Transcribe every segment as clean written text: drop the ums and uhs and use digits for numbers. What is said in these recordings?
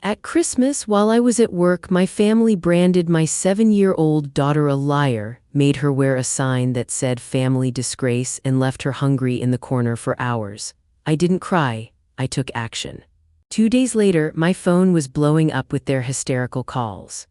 At Christmas, while I was at work, my family branded my 7-year-old daughter a liar, made her wear a sign that said family disgrace, and left her hungry in the corner for hours. I didn't cry, I took action. 2 days later, my phone was blowing up with their hysterical calls.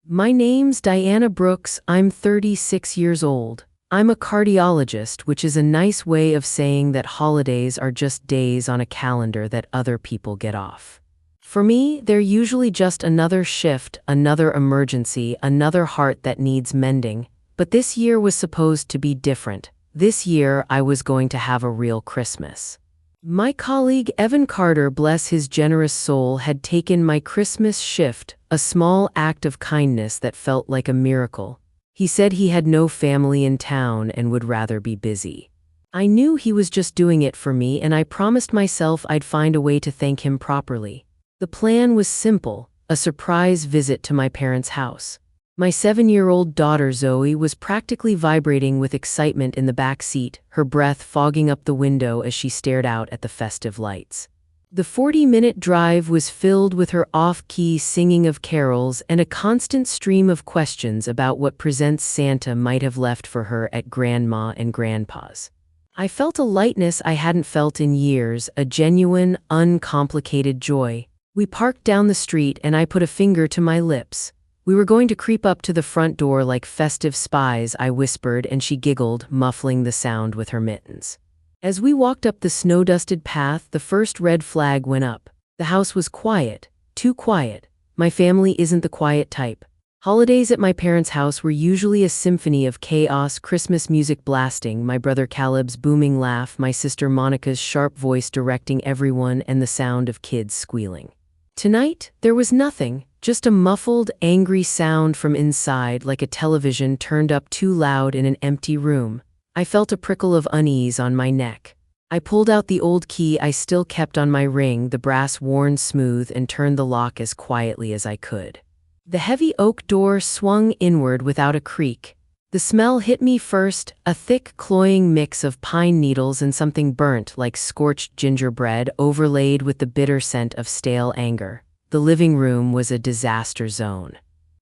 My name's Diana Brooks, I'm 36 years old. I'm a cardiologist, which is a nice way of saying that holidays are just days on a calendar that other people get off. For me, they're usually just another shift, another emergency, another heart that needs mending. But this year was supposed to be different. This year, I was going to have a real Christmas. My colleague Evan Carter, bless his generous soul, had taken my Christmas shift, a small act of kindness that felt like a miracle. He said he had no family in town and would rather be busy. I knew he was just doing it for me, and I promised myself I'd find a way to thank him properly. The plan was simple, a surprise visit to my parents' house. My 7-year-old daughter Zoe was practically vibrating with excitement in the back seat, her breath fogging up the window as she stared out at the festive lights. The 40-minute drive was filled with her off-key singing of carols and a constant stream of questions about what presents Santa might have left for her at Grandma and Grandpa's. I felt a lightness I hadn't felt in years, a genuine, uncomplicated joy. We parked down the street and I put a finger to my lips. We were going to creep up to the front door like festive spies, I whispered, and she giggled, muffling the sound with her mittens. As we walked up the snow-dusted path, the first red flag went up. The house was quiet, too quiet. My family isn't the quiet type. Holidays at my parents' house were usually a symphony of chaos, Christmas music blasting, my brother Caleb's booming laugh, my sister Monica's sharp voice directing everyone, and the sound of kids squealing. Tonight, there was nothing, just a muffled, angry sound from inside, like a television turned up too loud in an empty room. I felt a prickle of unease on my neck. I pulled out the old key I still kept on my ring, the brass worn smooth, and turned the lock as quietly as I could. The heavy oak door swung inward without a creak. The smell hit me first, a thick, cloying mix of pine needles and something burnt like scorched gingerbread overlaid with the bitter scent of stale anger. The living room was a disaster zone.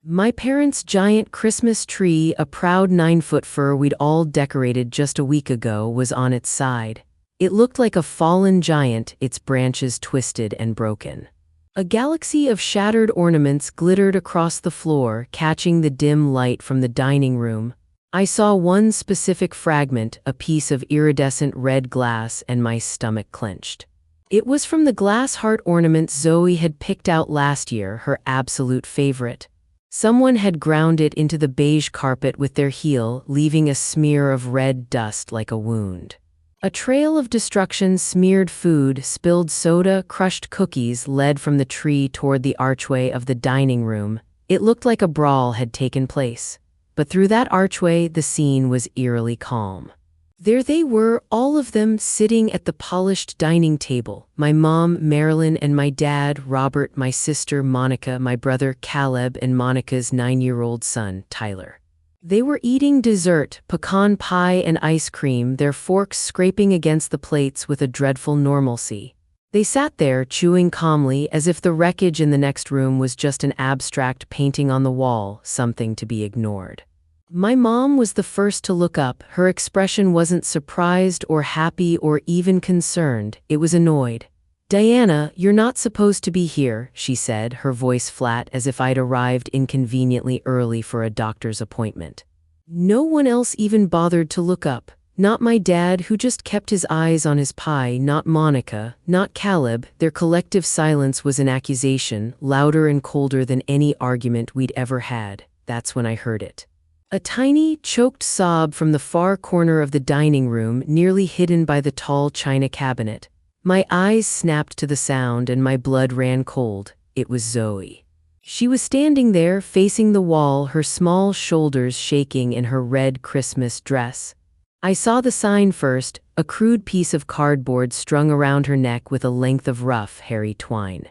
My parents' giant Christmas tree, a proud 9-foot fir we'd all decorated just a week ago, was on its side. It looked like a fallen giant, its branches twisted and broken. A galaxy of shattered ornaments glittered across the floor, catching the dim light from the dining room. I saw one specific fragment, a piece of iridescent red glass, and my stomach clenched. It was from the glass heart ornament Zoe had picked out last year, her absolute favorite. Someone had ground it into the beige carpet with their heel, leaving a smear of red dust like a wound. A trail of destruction, smeared food, spilled soda, crushed cookies led from the tree toward the archway of the dining room. It looked like a brawl had taken place. But through that archway, the scene was eerily calm. There they were, all of them, sitting at the polished dining table. My mom, Marilyn, and my dad, Robert, my sister, Monica, my brother, Caleb, and Monica's 9-year-old son, Tyler. They were eating dessert, pecan pie and ice cream, their forks scraping against the plates with a dreadful normalcy. They sat there, chewing calmly, as if the wreckage in the next room was just an abstract painting on the wall, something to be ignored. My mom was the first to look up. Her expression wasn't surprised or happy or even concerned. It was annoyed. "Diana, you're not supposed to be here," she said, her voice flat as if I'd arrived inconveniently early for a doctor's appointment. No one else even bothered to look up. Not my dad, who just kept his eyes on his pie, not Monica, not Caleb. Their collective silence was an accusation, louder and colder than any argument we'd ever had. That's when I heard it. A tiny, choked sob from the far corner of the dining room, nearly hidden by the tall china cabinet. My eyes snapped to the sound and my blood ran cold. It was Zoe. She was standing there, facing the wall, her small shoulders shaking in her red Christmas dress. I saw the sign first, a crude piece of cardboard strung around her neck with a length of rough, hairy twine.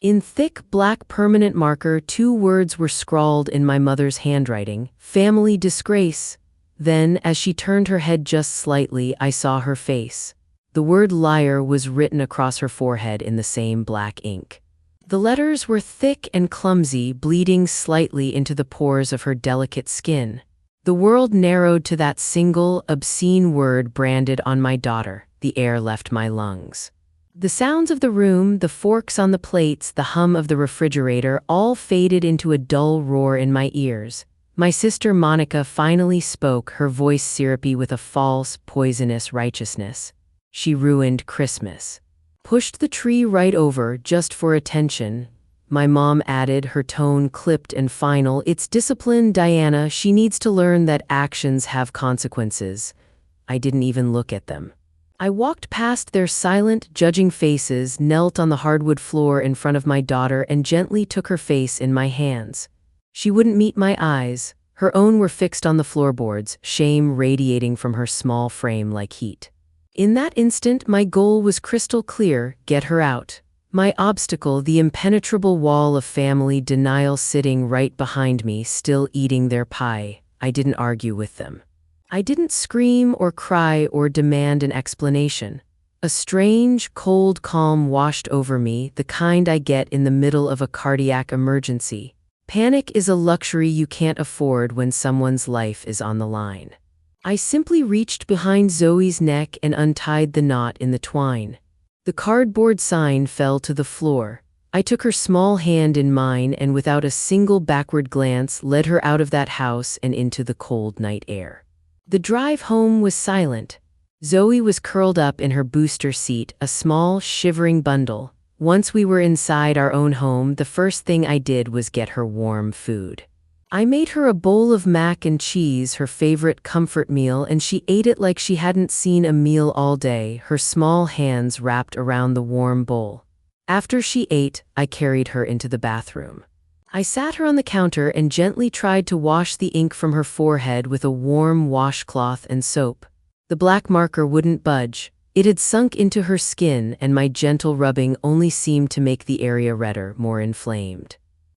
In thick, black permanent marker, 2 words were scrawled in my mother's handwriting: family disgrace. Then, as she turned her head just slightly, I saw her face. The word liar was written across her forehead in the same black ink. The letters were thick and clumsy, bleeding slightly into the pores of her delicate skin. The world narrowed to that single, obscene word branded on my daughter. The air left my lungs. The sounds of the room, the forks on the plates, the hum of the refrigerator, all faded into a dull roar in my ears. My sister Monica finally spoke, her voice syrupy with a false, poisonous righteousness. She ruined Christmas. Pushed the tree right over, just for attention. My mom added, her tone clipped and final. It's discipline, Diana. She needs to learn that actions have consequences. I didn't even look at them. I walked past their silent, judging faces, knelt on the hardwood floor in front of my daughter and gently took her face in my hands. She wouldn't meet my eyes. Her own were fixed on the floorboards, shame radiating from her small frame like heat. In that instant, my goal was crystal clear: get her out. My obstacle, the impenetrable wall of family denial sitting right behind me, still eating their pie. I didn't argue with them. I didn't scream or cry or demand an explanation. A strange, cold calm washed over me, the kind I get in the middle of a cardiac emergency. Panic is a luxury you can't afford when someone's life is on the line. I simply reached behind Zoe's neck and untied the knot in the twine. The cardboard sign fell to the floor. I took her small hand in mine and without a single backward glance led her out of that house and into the cold night air. The drive home was silent. Zoe was curled up in her booster seat, a small, shivering bundle. Once we were inside our own home, the first thing I did was get her warm food. I made her a bowl of mac and cheese, her favorite comfort meal, and she ate it like she hadn't seen a meal all day, her small hands wrapped around the warm bowl. After she ate, I carried her into the bathroom. I sat her on the counter and gently tried to wash the ink from her forehead with a warm washcloth and soap. The black marker wouldn't budge. It had sunk into her skin, and my gentle rubbing only seemed to make the area redder, more inflamed.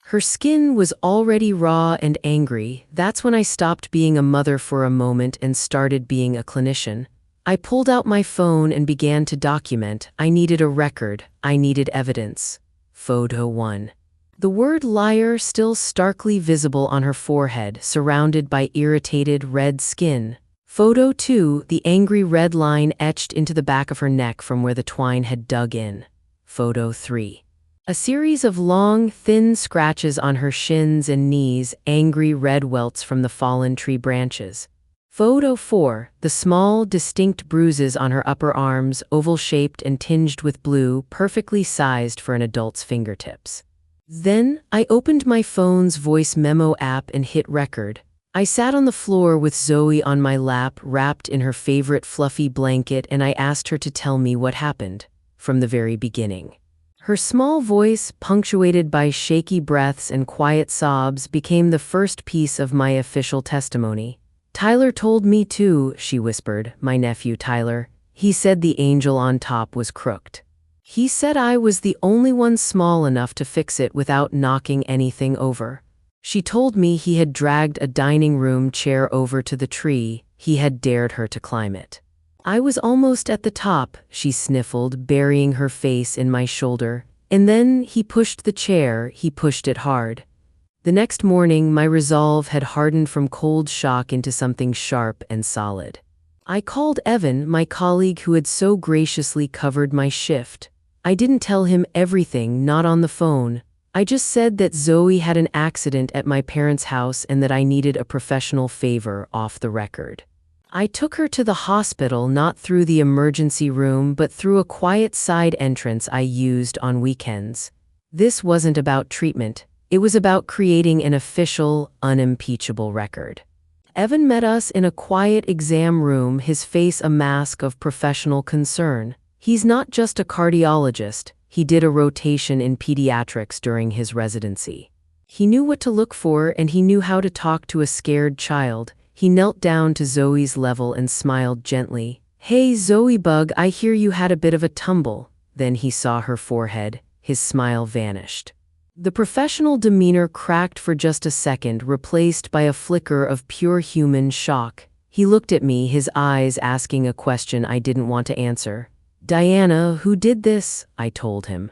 Her skin was already raw and angry. That's when I stopped being a mother for a moment and started being a clinician. I pulled out my phone and began to document. I needed a record. I needed evidence. Photo 1. The word liar still starkly visible on her forehead, surrounded by irritated red skin. Photo 2, the angry red line etched into the back of her neck from where the twine had dug in. Photo 3. A series of long, thin scratches on her shins and knees, angry red welts from the fallen tree branches. Photo 4, the small, distinct bruises on her upper arms, oval-shaped and tinged with blue, perfectly sized for an adult's fingertips. Then, I opened my phone's voice memo app and hit record. I sat on the floor with Zoe on my lap, wrapped in her favorite fluffy blanket, and I asked her to tell me what happened, from the very beginning. Her small voice, punctuated by shaky breaths and quiet sobs, became the first piece of my official testimony. Tyler told me too, she whispered, my nephew Tyler. He said the angel on top was crooked. He said I was the only one small enough to fix it without knocking anything over. She told me he had dragged a dining room chair over to the tree. He had dared her to climb it. I was almost at the top, she sniffled, burying her face in my shoulder. And then he pushed the chair, he pushed it hard. The next morning, my resolve had hardened from cold shock into something sharp and solid. I called Evan, my colleague who had so graciously covered my shift. I didn't tell him everything, not on the phone. I just said that Zoe had an accident at my parents' house and that I needed a professional favor off the record. I took her to the hospital, not through the emergency room, but through a quiet side entrance I used on weekends. This wasn't about treatment. It was about creating an official, unimpeachable record. Evan met us in a quiet exam room, his face a mask of professional concern. He's not just a cardiologist. He did a rotation in pediatrics during his residency. He knew what to look for, and he knew how to talk to a scared child. He knelt down to Zoe's level and smiled gently. "Hey, Zoe Bug, I hear you had a bit of a tumble." Then he saw her forehead. His smile vanished. The professional demeanor cracked for just a second, replaced by a flicker of pure human shock. He looked at me, his eyes asking a question I didn't want to answer. "Diana, who did this?" I told him.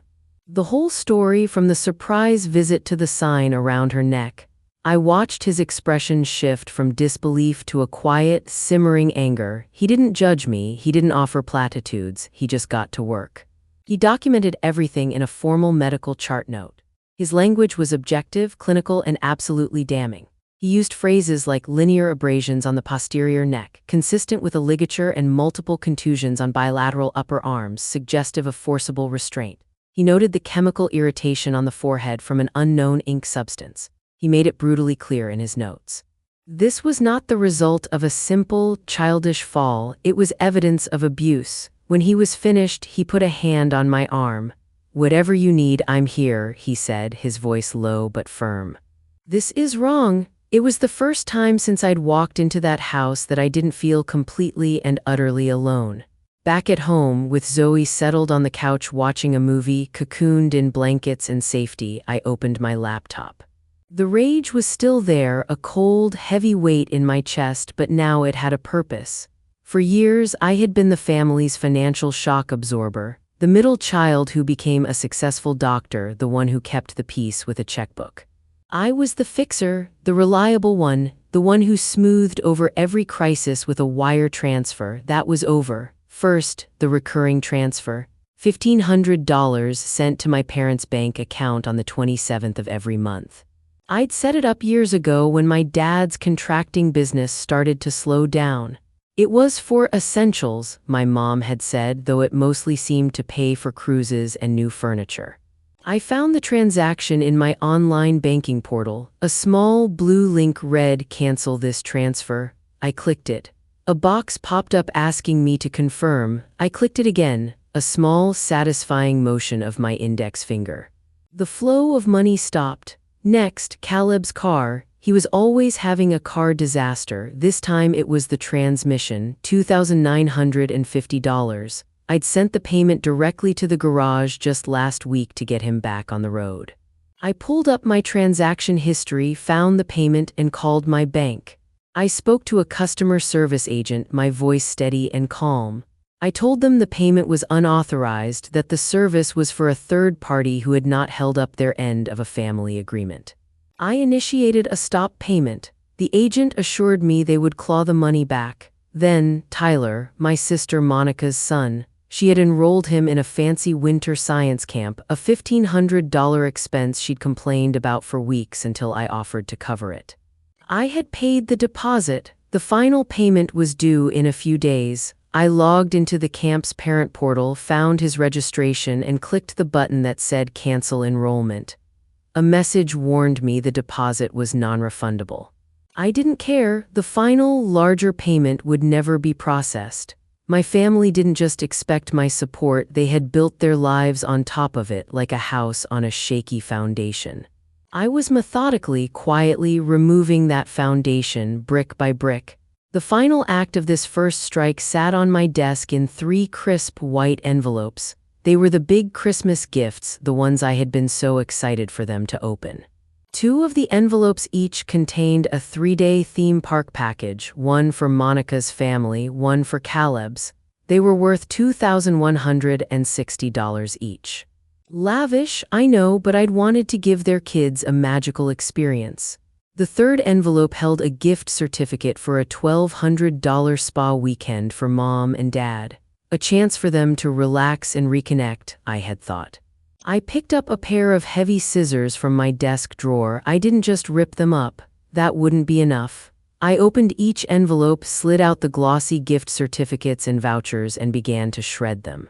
The whole story, from the surprise visit to the sign around her neck. I watched his expression shift from disbelief to a quiet, simmering anger. He didn't judge me, he didn't offer platitudes, he just got to work. He documented everything in a formal medical chart note. His language was objective, clinical, and absolutely damning. He used phrases like linear abrasions on the posterior neck, consistent with a ligature, and multiple contusions on bilateral upper arms, suggestive of forcible restraint. He noted the chemical irritation on the forehead from an unknown ink substance. He made it brutally clear in his notes. This was not the result of a simple, childish fall, it was evidence of abuse. When he was finished, he put a hand on my arm. "Whatever you need, I'm here," he said, his voice low but firm. "This is wrong." It was the first time since I'd walked into that house that I didn't feel completely and utterly alone. Back at home, with Zoe settled on the couch watching a movie, cocooned in blankets and safety, I opened my laptop. The rage was still there, a cold, heavy weight in my chest, but now it had a purpose. For years, I had been the family's financial shock absorber, the middle child who became a successful doctor, the one who kept the peace with a checkbook. I was the fixer, the reliable one, the one who smoothed over every crisis with a wire transfer. That was over. First, the recurring transfer. $1,500 sent to my parents' bank account on the 27th of every month. I'd set it up years ago when my dad's contracting business started to slow down. It was for essentials, my mom had said, though it mostly seemed to pay for cruises and new furniture. I found the transaction in my online banking portal. A small blue link read, "Cancel this transfer." I clicked it. A box popped up asking me to confirm. I clicked it again, a small, satisfying motion of my index finger. The flow of money stopped. Next, Caleb's car. He was always having a car disaster. This time it was the transmission, $2,950. I'd sent the payment directly to the garage just last week to get him back on the road. I pulled up my transaction history, found the payment, and called my bank. I spoke to a customer service agent, my voice steady and calm. I told them the payment was unauthorized, that the service was for a third party who had not held up their end of a family agreement. I initiated a stop payment. The agent assured me they would claw the money back. Then, Tyler, my sister Monica's son, she had enrolled him in a fancy winter science camp, a $1,500 expense she'd complained about for weeks until I offered to cover it. I had paid the deposit. The final payment was due in a few days. I logged into the camp's parent portal, found his registration, and clicked the button that said Cancel Enrollment. A message warned me the deposit was non-refundable. I didn't care. The final, larger payment would never be processed. My family didn't just expect my support, they had built their lives on top of it like a house on a shaky foundation. I was methodically, quietly removing that foundation brick by brick. The final act of this first strike sat on my desk in 3 crisp white envelopes. They were the big Christmas gifts, the ones I had been so excited for them to open. 2 of the envelopes each contained a 3-day theme park package, one for Monica's family, one for Caleb's. They were worth $2,160 each. Lavish, I know, but I'd wanted to give their kids a magical experience. The 3rd envelope held a gift certificate for a $1,200 spa weekend for Mom and Dad. A chance for them to relax and reconnect, I had thought. I picked up a pair of heavy scissors from my desk drawer. I didn't just rip them up. That wouldn't be enough. I opened each envelope, slid out the glossy gift certificates and vouchers, and began to shred them.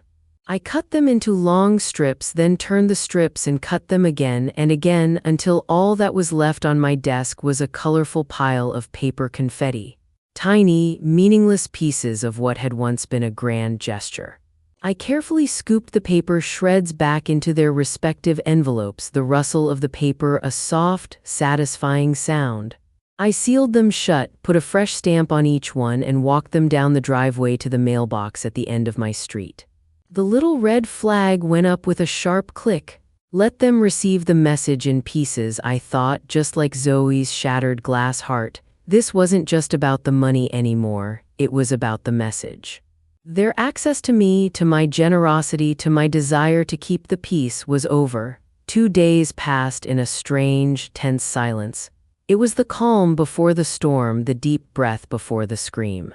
I cut them into long strips, then turned the strips and cut them again and again until all that was left on my desk was a colorful pile of paper confetti. Tiny, meaningless pieces of what had once been a grand gesture. I carefully scooped the paper shreds back into their respective envelopes, the rustle of the paper a soft, satisfying sound. I sealed them shut, put a fresh stamp on each one, and walked them down the driveway to the mailbox at the end of my street. The little red flag went up with a sharp click. Let them receive the message in pieces, I thought, just like Zoe's shattered glass heart. This wasn't just about the money anymore, it was about the message. Their access to me, to my generosity, to my desire to keep the peace was over. 2 days passed in a strange, tense silence. It was the calm before the storm, the deep breath before the scream.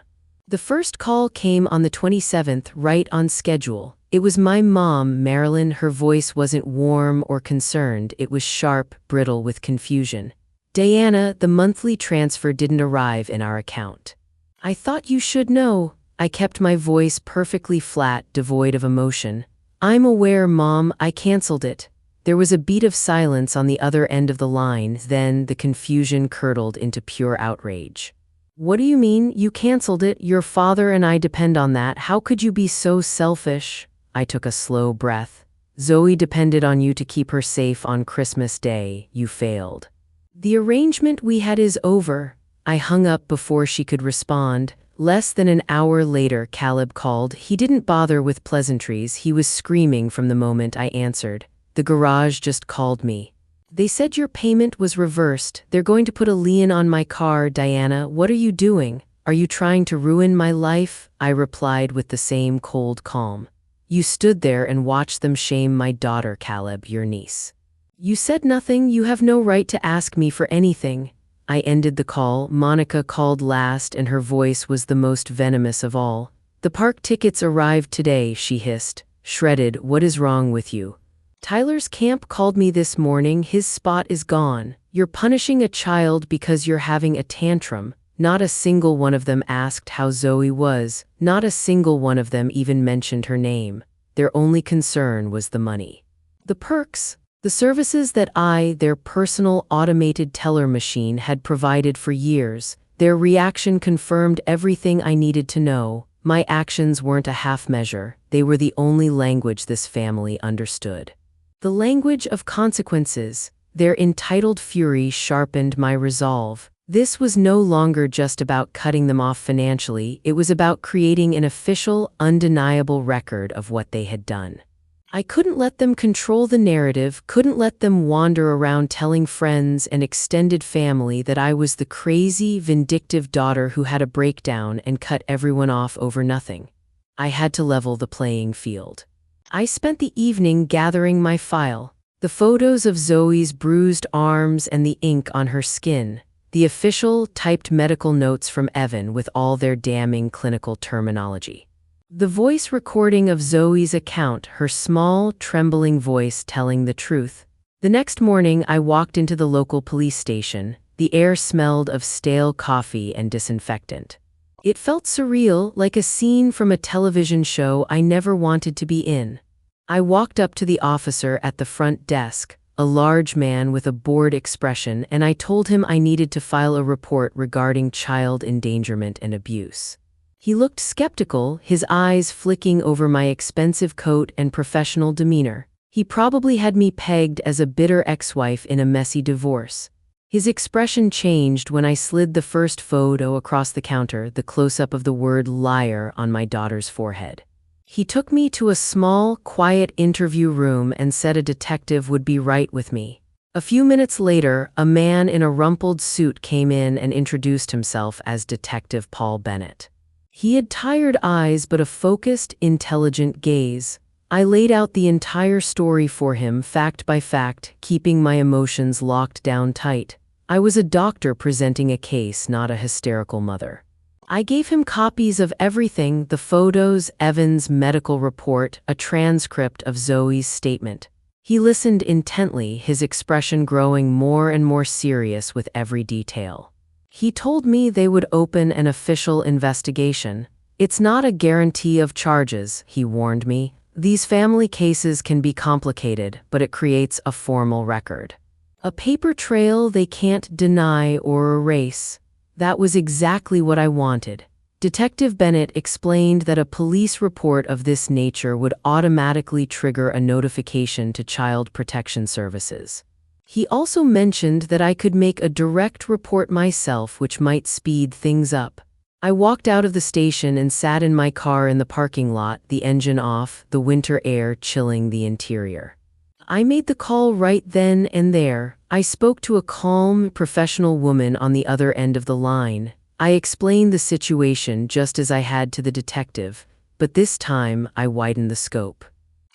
The first call came on the 27th, right on schedule. It was my mom, Marilyn. Her voice wasn't warm or concerned. It was sharp, brittle with confusion. "Diana, the monthly transfer didn't arrive in our account." "I thought you should know." I kept my voice perfectly flat, devoid of emotion. "I'm aware, Mom, I canceled it." There was a beat of silence on the other end of the line, then the confusion curdled into pure outrage. "What do you mean, you canceled it? Your father and I depend on that. How could you be so selfish?" I took a slow breath. "Zoe depended on you to keep her safe on Christmas Day. You failed. The arrangement we had is over." I hung up before she could respond. Less than an hour later, Caleb called. He didn't bother with pleasantries. He was screaming from the moment I answered. "The garage just called me. They said your payment was reversed. They're going to put a lien on my car." "Diana, what are you doing? Are you trying to ruin my life?" I replied with the same cold calm. "You stood there and watched them shame my daughter, Caleb, your niece. You said nothing. You have no right to ask me for anything." I ended the call. Monica called last, and her voice was the most venomous of all. "The park tickets arrived today," she hissed. Shredded. "What is wrong with you?" "Tyler's camp called me this morning. His spot is gone. You're punishing a child because you're having a tantrum." Not a single one of them asked how Zoe was. Not a single one of them even mentioned her name. Their only concern was the money. The perks. The services that I, their personal automated teller machine, had provided for years. Their reaction confirmed everything I needed to know. My actions weren't a half measure. They were the only language this family understood. The language of consequences. Their entitled fury sharpened my resolve. This was no longer just about cutting them off financially. It was about creating an official, undeniable record of what they had done. I couldn't let them control the narrative, couldn't let them wander around telling friends and extended family that I was the crazy, vindictive daughter who had a breakdown and cut everyone off over nothing. I had to level the playing field. I spent the evening gathering my file. The photos of Zoe's bruised arms and the ink on her skin. The official, typed medical notes from Evan with all their damning clinical terminology. The voice recording of Zoe's account, her small, trembling voice telling the truth. The next morning, I walked into the local police station. The air smelled of stale coffee and disinfectant. It felt surreal, like a scene from a television show I never wanted to be in. I walked up to the officer at the front desk, a large man with a bored expression, and I told him I needed to file a report regarding child endangerment and abuse. He looked skeptical, his eyes flicking over my expensive coat and professional demeanor. He probably had me pegged as a bitter ex-wife in a messy divorce. His expression changed when I slid the first photo across the counter, the close-up of the word liar on my daughter's forehead. He took me to a small, quiet interview room and said a detective would be right with me. A few minutes later, a man in a rumpled suit came in and introduced himself as Detective Paul Bennett. He had tired eyes but a focused, intelligent gaze. I laid out the entire story for him, fact by fact, keeping my emotions locked down tight. I was a doctor presenting a case, not a hysterical mother. I gave him copies of everything: the photos, Evan's medical report, a transcript of Zoe's statement. He listened intently, his expression growing more and more serious with every detail. He told me they would open an official investigation. "It's not a guarantee of charges," he warned me. "These family cases can be complicated, but it creates a formal record. A paper trail they can't deny or erase." That was exactly what I wanted. Detective Bennett explained that a police report of this nature would automatically trigger a notification to Child Protection Services. He also mentioned that I could make a direct report myself, which might speed things up. I walked out of the station and sat in my car in the parking lot, the engine off, the winter air chilling the interior. I made the call right then and there. I spoke to a calm, professional woman on the other end of the line. I explained the situation just as I had to the detective. but this time I widened the scope.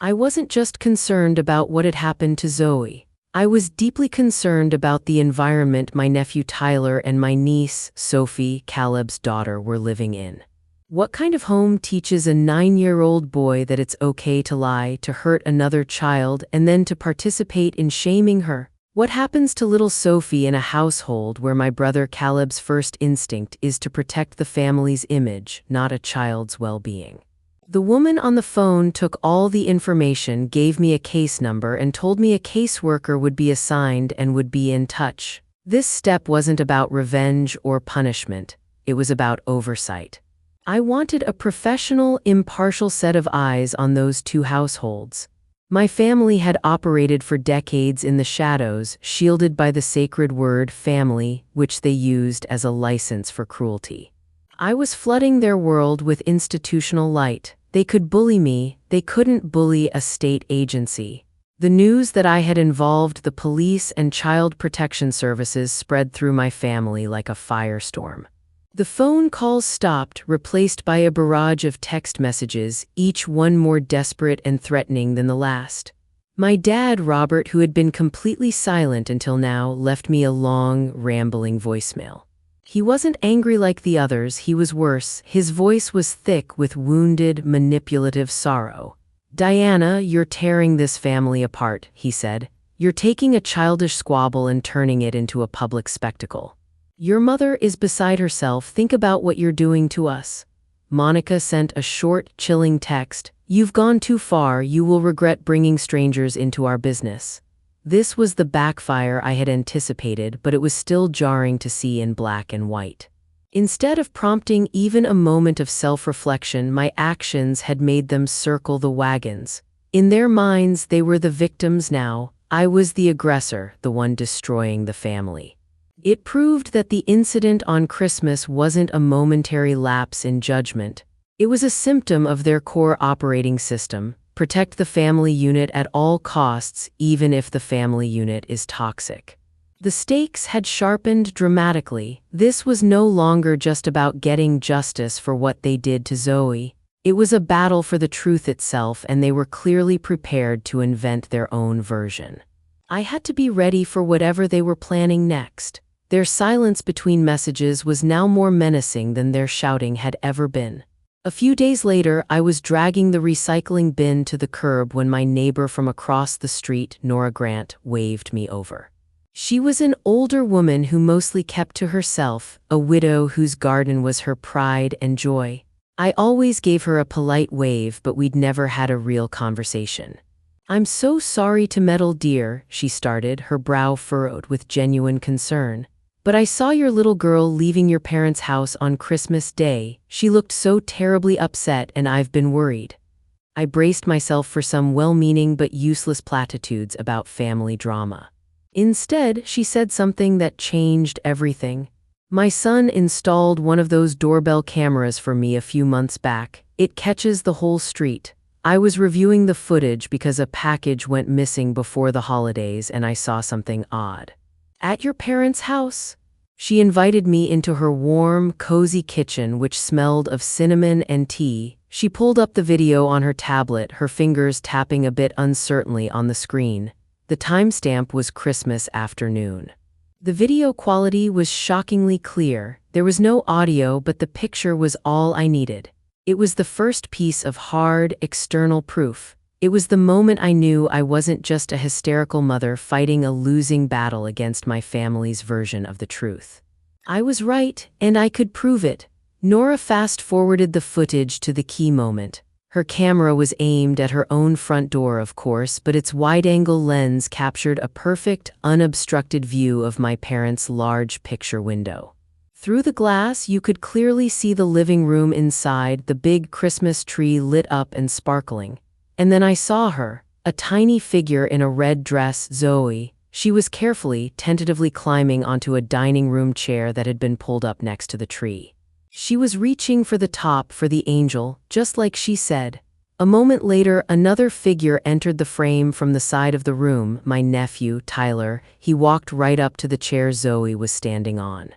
I wasn't just concerned about what had happened to Zoe. I was deeply concerned about the environment my nephew Tyler and my niece, Sophie, Caleb's daughter, were living in. What kind of home teaches a 9-year-old boy that it's okay to lie, to hurt another child, and then to participate in shaming her? What happens to little Sophie in a household where my brother Caleb's first instinct is to protect the family's image, not a child's well-being? The woman on the phone took all the information, gave me a case number, and told me a caseworker would be assigned and would be in touch. This step wasn't about revenge or punishment. It was about oversight. I wanted a professional, impartial set of eyes on those two households. My family had operated for decades in the shadows, shielded by the sacred word family, which they used as a license for cruelty. I was flooding their world with institutional light. They could bully me, they couldn't bully a state agency. The news that I had involved the police and child protection services spread through my family like a firestorm. The phone calls stopped, replaced by a barrage of text messages, each one more desperate and threatening than the last. My dad, Robert, who had been completely silent until now, left me a long, rambling voicemail. He wasn't angry like the others, he was worse. His voice was thick with wounded, manipulative sorrow. "Diana, you're tearing this family apart," he said. "You're taking a childish squabble and turning it into a public spectacle. Your mother is beside herself. Think about what you're doing to us." Monica sent a short, chilling text. "You've gone too far. You will regret bringing strangers into our business." This was the backfire I had anticipated, but it was still jarring to see in black and white. Instead of prompting even a moment of self-reflection, my actions had made them circle the wagons. In their minds, they were the victims now. I was the aggressor, the one destroying the family. It proved that the incident on Christmas wasn't a momentary lapse in judgment. It was a symptom of their core operating system: protect the family unit at all costs, even if the family unit is toxic. The stakes had sharpened dramatically. This was no longer just about getting justice for what they did to Zoe. It was a battle for the truth itself, and they were clearly prepared to invent their own version. I had to be ready for whatever they were planning next. Their silence between messages was now more menacing than their shouting had ever been. A few days later, I was dragging the recycling bin to the curb when my neighbor from across the street, Nora Grant, waved me over. She was an older woman who mostly kept to herself, a widow whose garden was her pride and joy. I always gave her a polite wave, but we'd never had a real conversation. "I'm so sorry to meddle, dear," she started, her brow furrowed with genuine concern. "But I saw your little girl leaving your parents' house on Christmas Day. She looked so terribly upset, and I've been worried." I braced myself for some well-meaning but useless platitudes about family drama. Instead, she said something that changed everything. "My son installed one of those doorbell cameras for me a few months back. It catches the whole street. I was reviewing the footage because a package went missing before the holidays and I saw something odd." "At your parents' house?" She invited me into her warm, cozy kitchen, which smelled of cinnamon and tea. She pulled up the video on her tablet, her fingers tapping a bit uncertainly on the screen. The timestamp was Christmas afternoon. The video quality was shockingly clear. There was no audio, but the picture was all I needed. It was the first piece of hard, external proof. It was the moment I knew I wasn't just a hysterical mother fighting a losing battle against my family's version of the truth. I was right, and I could prove it. Nora fast-forwarded the footage to the key moment. Her camera was aimed at her own front door, of course, but its wide-angle lens captured a perfect, unobstructed view of my parents' large picture window. Through the glass, you could clearly see the living room inside, the big Christmas tree lit up and sparkling. And then I saw her, a tiny figure in a red dress, Zoe. She was carefully, tentatively climbing onto a dining room chair that had been pulled up next to the tree. She was reaching for the top for the angel, just like she said. A moment later, another figure entered the frame from the side of the room, my nephew, Tyler. He walked right up to the chair Zoe was standing on.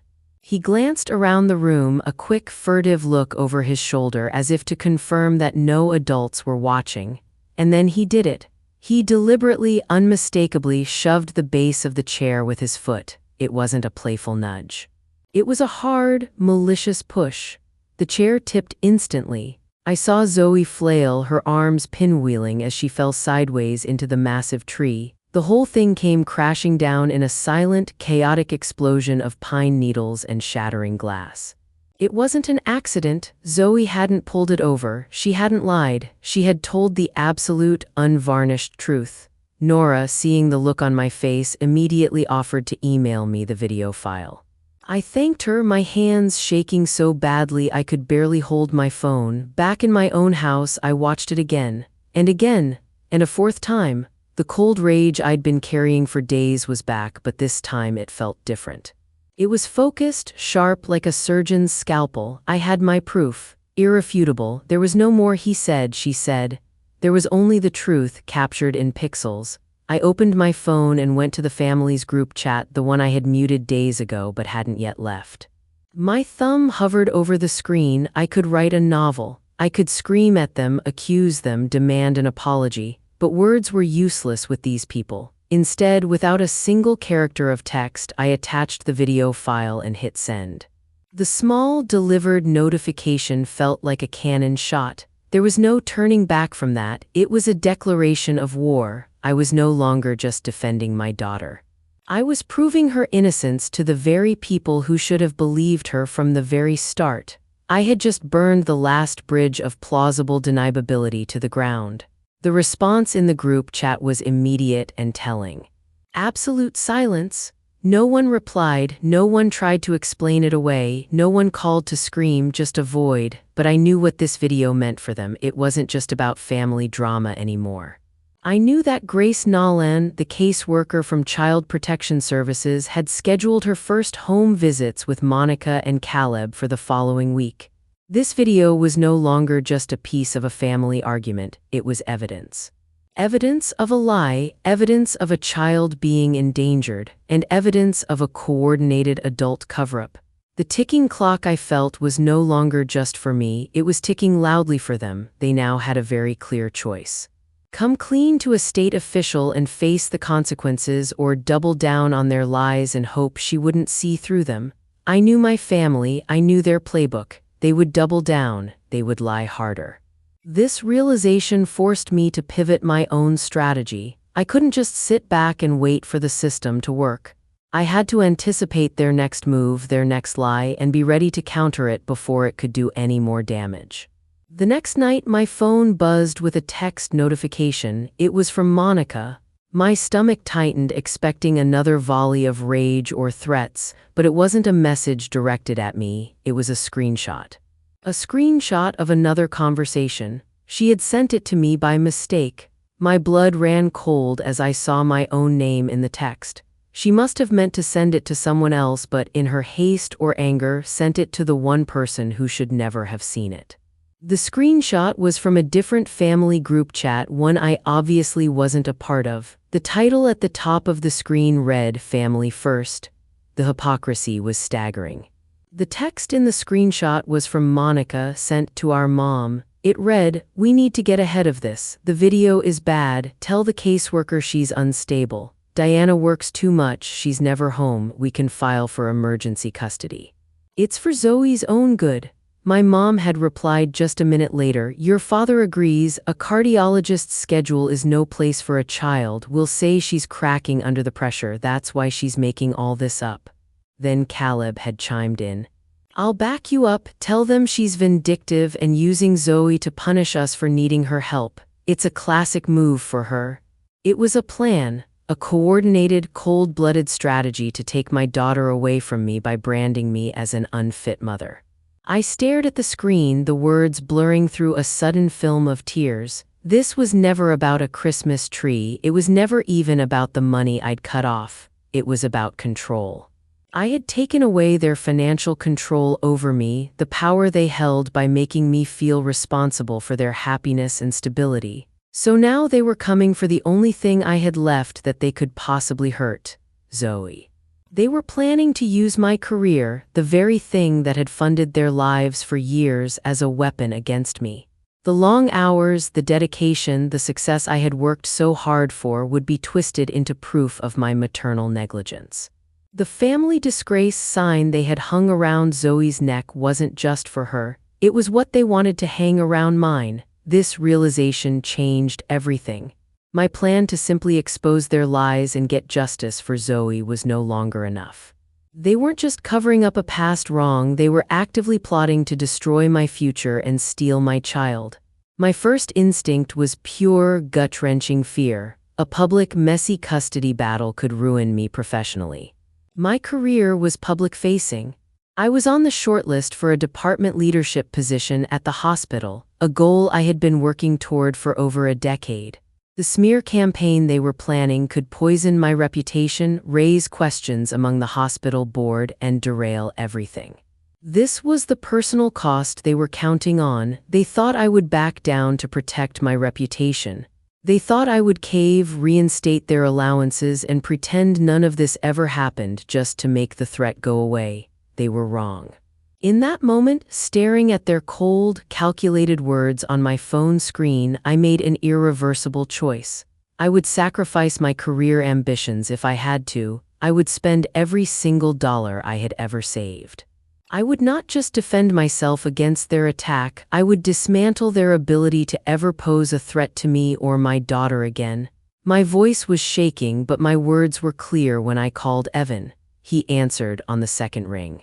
He glanced around the room, a quick, furtive look over his shoulder as if to confirm that no adults were watching. And then he did it. He deliberately, unmistakably shoved the base of the chair with his foot. It wasn't a playful nudge. It was a hard, malicious push. The chair tipped instantly. I saw Zoe flail, her arms pinwheeling as she fell sideways into the massive tree. The whole thing came crashing down in a silent, chaotic explosion of pine needles and shattering glass. It wasn't an accident. Zoe hadn't pulled it over. She hadn't lied. She had told the absolute, unvarnished truth. Nora, seeing the look on my face, immediately offered to email me the video file. I thanked her, my hands shaking so badly I could barely hold my phone. Back in my own house, I watched it again, and a fourth time. The cold rage I'd been carrying for days was back, but this time it felt different. It was focused, sharp, like a surgeon's scalpel. I had my proof, irrefutable. There was no more he said, she said. There was only the truth, captured in pixels. I opened my phone and went to the family's group chat, the one I had muted days ago but hadn't yet left. My thumb hovered over the screen. I could write a novel. I could scream at them, accuse them, demand an apology. But words were useless with these people. Instead, without a single character of text, I attached the video file and hit send. The small, delivered notification felt like a cannon shot. There was no turning back from that. It was a declaration of war. I was no longer just defending my daughter. I was proving her innocence to the very people who should have believed her from the very start. I had just burned the last bridge of plausible deniability to the ground. The response in the group chat was immediate and telling. Absolute silence. No one replied, no one tried to explain it away, no one called to scream, just a void. But I knew what this video meant for them. It wasn't just about family drama anymore. I knew that Grace Nolan, the caseworker from Child Protection Services, had scheduled her first home visits with Monica and Caleb for the following week. This video was no longer just a piece of a family argument, it was evidence. Evidence of a lie, evidence of a child being endangered, and evidence of a coordinated adult cover-up. The ticking clock, I felt, was no longer just for me, it was ticking loudly for them. They now had a very clear choice. Come clean to a state official and face the consequences, or double down on their lies and hope she wouldn't see through them. I knew my family, I knew their playbook. They would double down, they would lie harder. This realization forced me to pivot my own strategy. I couldn't just sit back and wait for the system to work. I had to anticipate their next move, their next lie, and be ready to counter it before it could do any more damage. The next night, my phone buzzed with a text notification. It was from Monica. My stomach tightened, expecting another volley of rage or threats, but it wasn't a message directed at me, it was a screenshot. A screenshot of another conversation. She had sent it to me by mistake. My blood ran cold as I saw my own name in the text. She must have meant to send it to someone else, but in her haste or anger, sent it to the one person who should never have seen it. The screenshot was from a different family group chat, one I obviously wasn't a part of. The title at the top of the screen read, "Family First." The hypocrisy was staggering. The text in the screenshot was from Monica, sent to our mom. It read, "We need to get ahead of this. The video is bad. Tell the caseworker she's unstable. Diana works too much. She's never home. We can file for emergency custody. It's for Zoe's own good." My mom had replied just a minute later, "Your father agrees. A cardiologist's schedule is no place for a child. We'll say she's cracking under the pressure. That's why she's making all this up." Then Caleb had chimed in. "I'll back you up. Tell them she's vindictive and using Zoe to punish us for needing her help. It's a classic move for her." It was a plan, a coordinated, cold-blooded strategy to take my daughter away from me by branding me as an unfit mother. I stared at the screen, the words blurring through a sudden film of tears. This was never about a Christmas tree. It was never even about the money I'd cut off. It was about control. I had taken away their financial control over me, the power they held by making me feel responsible for their happiness and stability. So now they were coming for the only thing I had left that they could possibly hurt, Zoe. They were planning to use my career, the very thing that had funded their lives for years, as a weapon against me. The long hours, the dedication, the success I had worked so hard for would be twisted into proof of my maternal negligence. The family disgrace sign they had hung around Zoe's neck wasn't just for her, it was what they wanted to hang around mine. This realization changed everything. My plan to simply expose their lies and get justice for Zoe was no longer enough. They weren't just covering up a past wrong, they were actively plotting to destroy my future and steal my child. My first instinct was pure, gut-wrenching fear. A public, messy custody battle could ruin me professionally. My career was public-facing. I was on the shortlist for a department leadership position at the hospital, a goal I had been working toward for over a decade. The smear campaign they were planning could poison my reputation, raise questions among the hospital board, and derail everything. This was the personal cost they were counting on. They thought I would back down to protect my reputation. They thought I would cave, reinstate their allowances, and pretend none of this ever happened just to make the threat go away. They were wrong. In that moment, staring at their cold, calculated words on my phone screen, I made an irreversible choice. I would sacrifice my career ambitions if I had to. I would spend every single dollar I had ever saved. I would not just defend myself against their attack, I would dismantle their ability to ever pose a threat to me or my daughter again. My voice was shaking, but my words were clear when I called Evan. He answered on the second ring.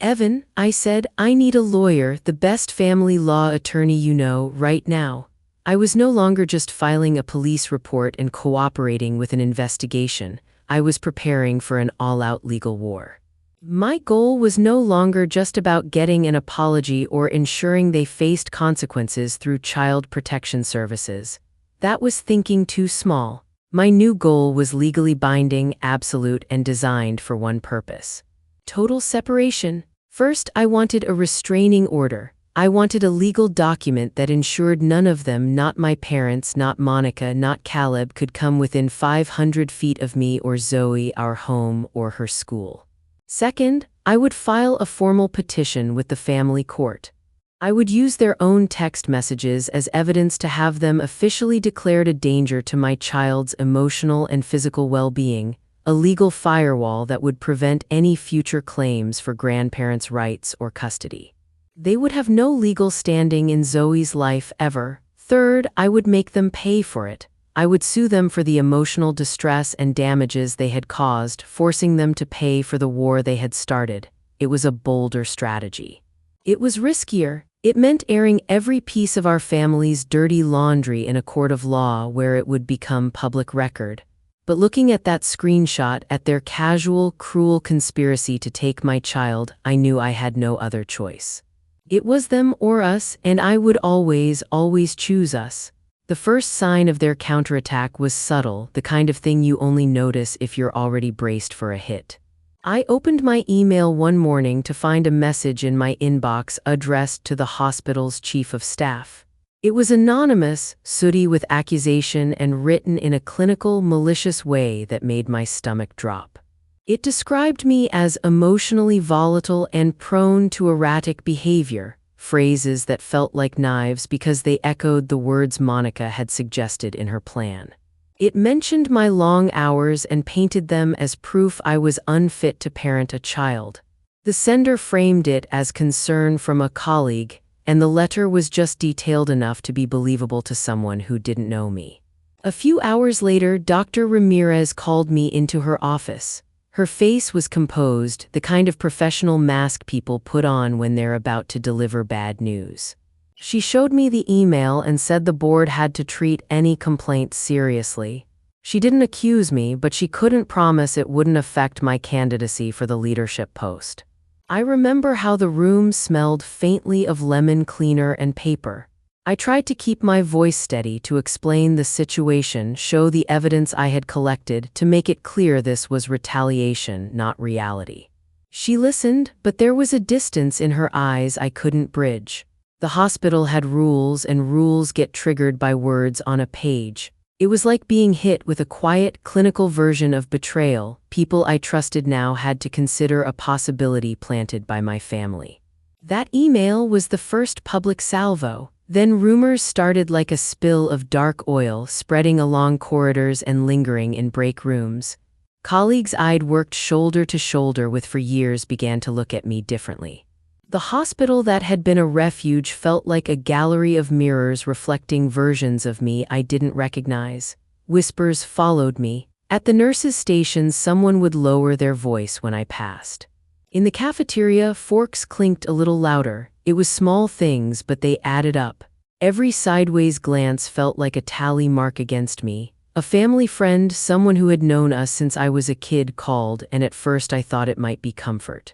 "Evan," I said, "I need a lawyer, the best family law attorney you know, right now." I was no longer just filing a police report and cooperating with an investigation. I was preparing for an all-out legal war. My goal was no longer just about getting an apology or ensuring they faced consequences through child protection services. That was thinking too small. My new goal was legally binding, absolute, and designed for one purpose: total separation. First, I wanted a restraining order. I wanted a legal document that ensured none of them, not my parents, not Monica, not Caleb, could come within 500 feet of me or Zoe, our home, or her school. Second, I would file a formal petition with the family court. I would use their own text messages as evidence to have them officially declared a danger to my child's emotional and physical well-being, a legal firewall that would prevent any future claims for grandparents' rights or custody. They would have no legal standing in Zoe's life ever. Third, I would make them pay for it. I would sue them for the emotional distress and damages they had caused, forcing them to pay for the war they had started. It was a bolder strategy. It was riskier. It meant airing every piece of our family's dirty laundry in a court of law where it would become public record. But looking at that screenshot, at their casual, cruel conspiracy to take my child, I knew I had no other choice. It was them or us, and I would always choose us. The first sign of their counterattack was subtle, the kind of thing you only notice if you're already braced for a hit. I opened my email one morning to find a message in my inbox addressed to the hospital's chief of staff. It was anonymous, sooty with accusation, and written in a clinical, malicious way that made my stomach drop. It described me as emotionally volatile and prone to erratic behavior, phrases that felt like knives because they echoed the words Monica had suggested in her plan. It mentioned my long hours and painted them as proof I was unfit to parent a child. The sender framed it as concern from a colleague, and the letter was just detailed enough to be believable to someone who didn't know me. A few hours later, Dr. Ramirez called me into her office. Her face was composed, the kind of professional mask people put on when they're about to deliver bad news. She showed me the email and said the board had to treat any complaint seriously. She didn't accuse me, but she couldn't promise it wouldn't affect my candidacy for the leadership post. I remember how the room smelled faintly of lemon cleaner and paper. I tried to keep my voice steady to explain the situation, show the evidence I had collected, to make it clear this was retaliation, not reality. She listened, but there was a distance in her eyes I couldn't bridge. The hospital had rules, and rules get triggered by words on a page. It was like being hit with a quiet, clinical version of betrayal. People I trusted now had to consider a possibility planted by my family. That email was the first public salvo. Then rumors started like a spill of dark oil, spreading along corridors and lingering in break rooms. Colleagues I'd worked shoulder to shoulder with for years began to look at me differently. The hospital that had been a refuge felt like a gallery of mirrors reflecting versions of me I didn't recognize. Whispers followed me. At the nurses' stations, someone would lower their voice when I passed. In the cafeteria, forks clinked a little louder. It was small things, but they added up. Every sideways glance felt like a tally mark against me. A family friend, someone who had known us since I was a kid, called, and at first I thought it might be comfort.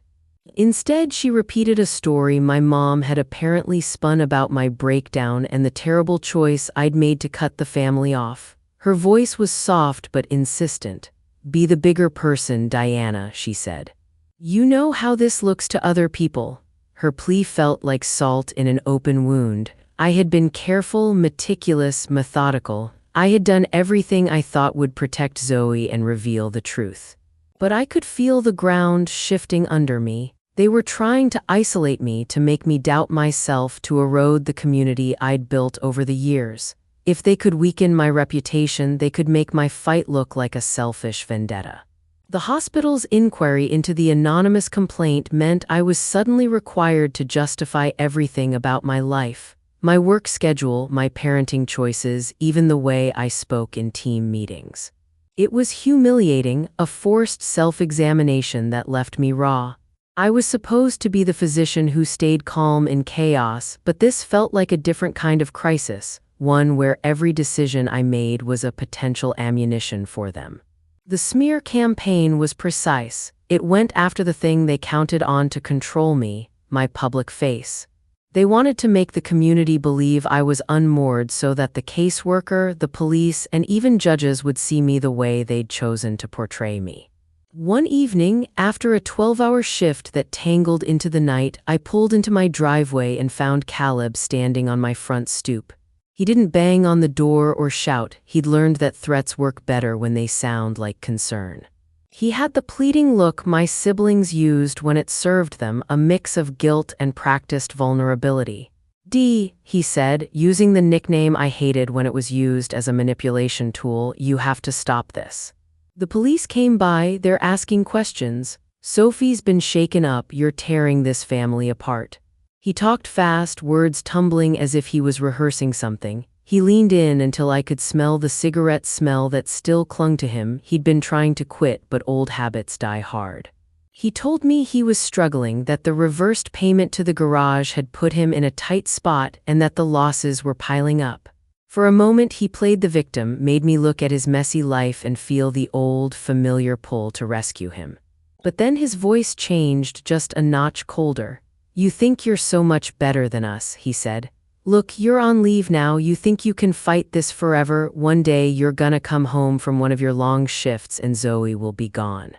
Instead, she repeated a story my mom had apparently spun about my breakdown and the terrible choice I'd made to cut the family off. Her voice was soft but insistent. "Be the bigger person, Diana," she said. "You know how this looks to other people." Her plea felt like salt in an open wound. I had been careful, meticulous, methodical. I had done everything I thought would protect Zoe and reveal the truth. But I could feel the ground shifting under me. They were trying to isolate me, to make me doubt myself, to erode the community I'd built over the years. If they could weaken my reputation, they could make my fight look like a selfish vendetta. The hospital's inquiry into the anonymous complaint meant I was suddenly required to justify everything about my life. My work schedule, my parenting choices, even the way I spoke in team meetings. It was humiliating, a forced self-examination that left me raw. I was supposed to be the physician who stayed calm in chaos, but this felt like a different kind of crisis, one where every decision I made was a potential ammunition for them. The smear campaign was precise. It went after the thing they counted on to control me, my public face. They wanted to make the community believe I was unmoored so that the caseworker, the police, and even judges would see me the way they'd chosen to portray me. One evening, after a 12-hour shift that tangled into the night, I pulled into my driveway and found Caleb standing on my front stoop. He didn't bang on the door or shout. He'd learned that threats work better when they sound like concern. He had the pleading look my siblings used when it served them, a mix of guilt and practiced vulnerability. "D," he said, using the nickname I hated when it was used as a manipulation tool, "you have to stop this." The police came by, they're asking questions. "Sophie's been shaken up, you're tearing this family apart." He talked fast, words tumbling as if he was rehearsing something. He leaned in until I could smell the cigarette smell that still clung to him. He'd been trying to quit, but old habits die hard. He told me he was struggling, that the reversed payment to the garage had put him in a tight spot, and that the losses were piling up. For a moment he played the victim, made me look at his messy life and feel the old, familiar pull to rescue him. But then his voice changed just a notch colder. "You think you're so much better than us," he said. "Look, you're on leave now, you think you can fight this forever. One day you're gonna come home from one of your long shifts and Zoe will be gone.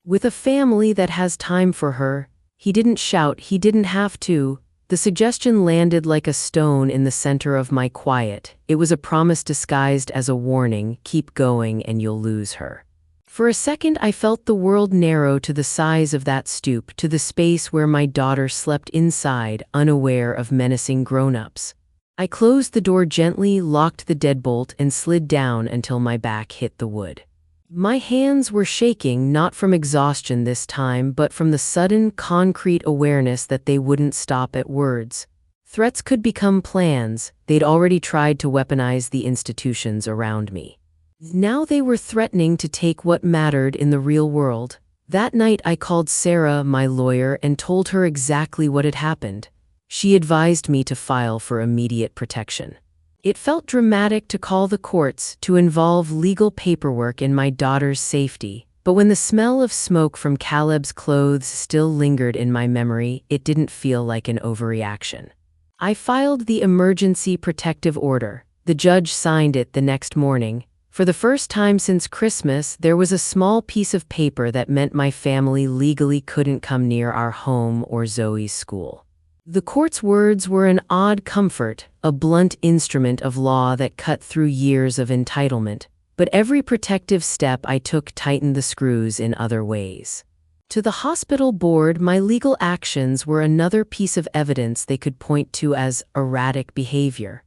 With a family that has time for her." He didn't shout, he didn't have to. The suggestion landed like a stone in the center of my quiet. It was a promise disguised as a warning: keep going and you'll lose her. For a second I felt the world narrow to the size of that stoop, to the space where my daughter slept inside, unaware of menacing grown-ups. I closed the door gently, locked the deadbolt, and slid down until my back hit the wood. My hands were shaking, not from exhaustion this time, but from the sudden, concrete awareness that they wouldn't stop at words. Threats could become plans. They'd already tried to weaponize the institutions around me. Now they were threatening to take what mattered in the real world. That night I called Sarah, my lawyer, and told her exactly what had happened. She advised me to file for immediate protection. It felt dramatic to call the courts, to involve legal paperwork in my daughter's safety, but when the smell of smoke from Caleb's clothes still lingered in my memory, it didn't feel like an overreaction. I filed the emergency protective order. The judge signed it the next morning. For the first time since Christmas, there was a small piece of paper that meant my family legally couldn't come near our home or Zoe's school. The court's words were an odd comfort, a blunt instrument of law that cut through years of entitlement, but every protective step I took tightened the screws in other ways. To the hospital board, my legal actions were another piece of evidence they could point to as erratic behavior.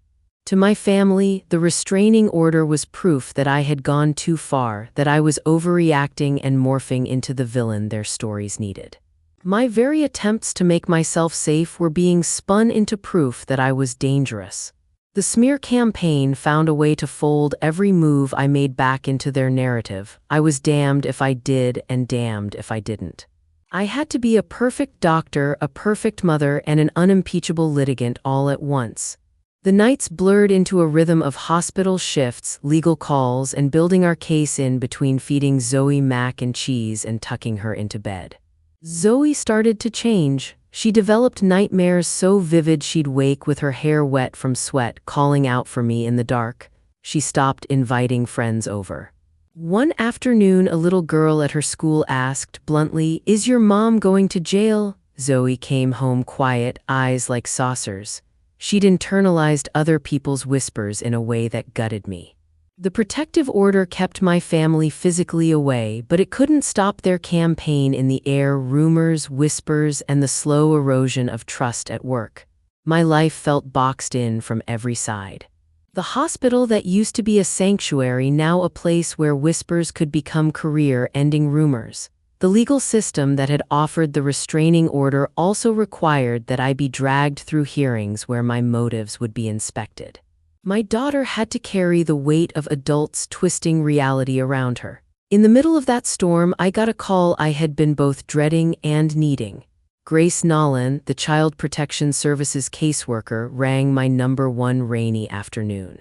To my family, the restraining order was proof that I had gone too far, that I was overreacting and morphing into the villain their stories needed. My very attempts to make myself safe were being spun into proof that I was dangerous. The smear campaign found a way to fold every move I made back into their narrative. I was damned if I did and damned if I didn't. I had to be a perfect doctor, a perfect mother, and an unimpeachable litigant all at once. The nights blurred into a rhythm of hospital shifts, legal calls, and building our case in between feeding Zoe mac and cheese and tucking her into bed. Zoe started to change. She developed nightmares so vivid she'd wake with her hair wet from sweat, calling out for me in the dark. She stopped inviting friends over. One afternoon, a little girl at her school asked bluntly, "Is your mom going to jail?" Zoe came home quiet, eyes like saucers. She'd internalized other people's whispers in a way that gutted me. The protective order kept my family physically away, but it couldn't stop their campaign in the air, rumors, whispers, and the slow erosion of trust at work. My life felt boxed in from every side. The hospital that used to be a sanctuary, now a place where whispers could become career-ending rumors. The legal system that had offered the restraining order also required that I be dragged through hearings where my motives would be inspected. My daughter had to carry the weight of adults twisting reality around her. In the middle of that storm, I got a call I had been both dreading and needing. Grace Nolan, the Child Protection Services caseworker, rang my number one rainy afternoon.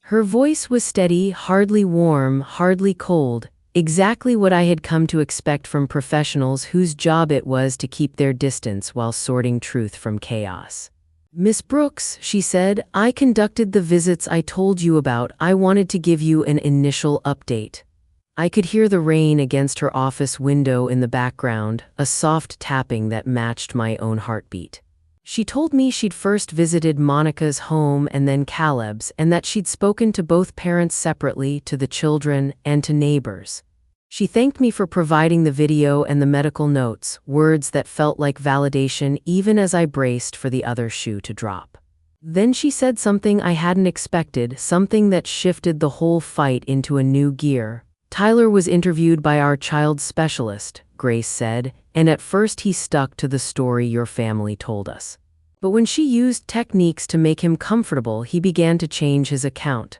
Her voice was steady, hardly warm, hardly cold, exactly what I had come to expect from professionals whose job it was to keep their distance while sorting truth from chaos. "Miss Brooks," she said, "I conducted the visits I told you about. I wanted to give you an initial update." I could hear the rain against her office window in the background, a soft tapping that matched my own heartbeat. She told me she'd first visited Monica's home and then Caleb's, and that she'd spoken to both parents separately, to the children, and to neighbors. She thanked me for providing the video and the medical notes, words that felt like validation even as I braced for the other shoe to drop. Then she said something I hadn't expected, something that shifted the whole fight into a new gear. "Tyler was interviewed by our child specialist," Grace said, "and at first he stuck to the story your family told us. But when she used techniques to make him comfortable, he began to change his account."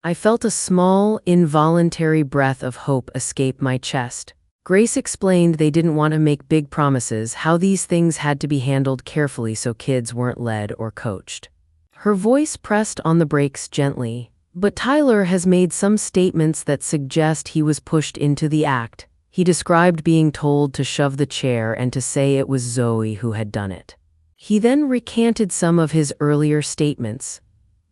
I felt a small, involuntary breath of hope escape my chest. Grace explained they didn't want to make big promises, how these things had to be handled carefully so kids weren't led or coached. Her voice pressed on the brakes gently. "But Tyler has made some statements that suggest he was pushed into the act. He described being told to shove the chair and to say it was Zoe who had done it. He then recanted some of his earlier statements."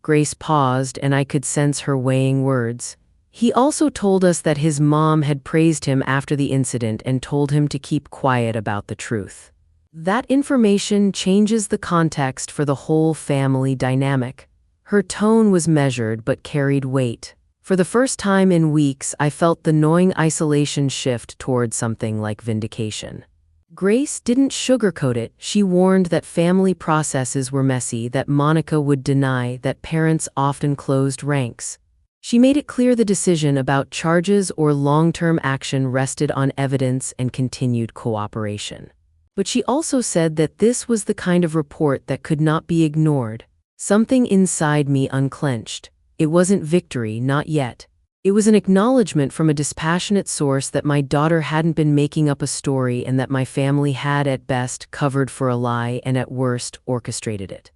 Grace paused, and I could sense her weighing words. "He also told us that his mom had praised him after the incident and told him to keep quiet about the truth. That information changes the context for the whole family dynamic." Her tone was measured but carried weight. For the first time in weeks, I felt the gnawing isolation shift toward something like vindication. Grace didn't sugarcoat it. She warned that family processes were messy, that Monica would deny, that parents often closed ranks. She made it clear the decision about charges or long-term action rested on evidence and continued cooperation. But she also said that this was the kind of report that could not be ignored. Something inside me unclenched. It wasn't victory, not yet. It was an acknowledgement from a dispassionate source that my daughter hadn't been making up a story and that my family had at best covered for a lie and at worst orchestrated it.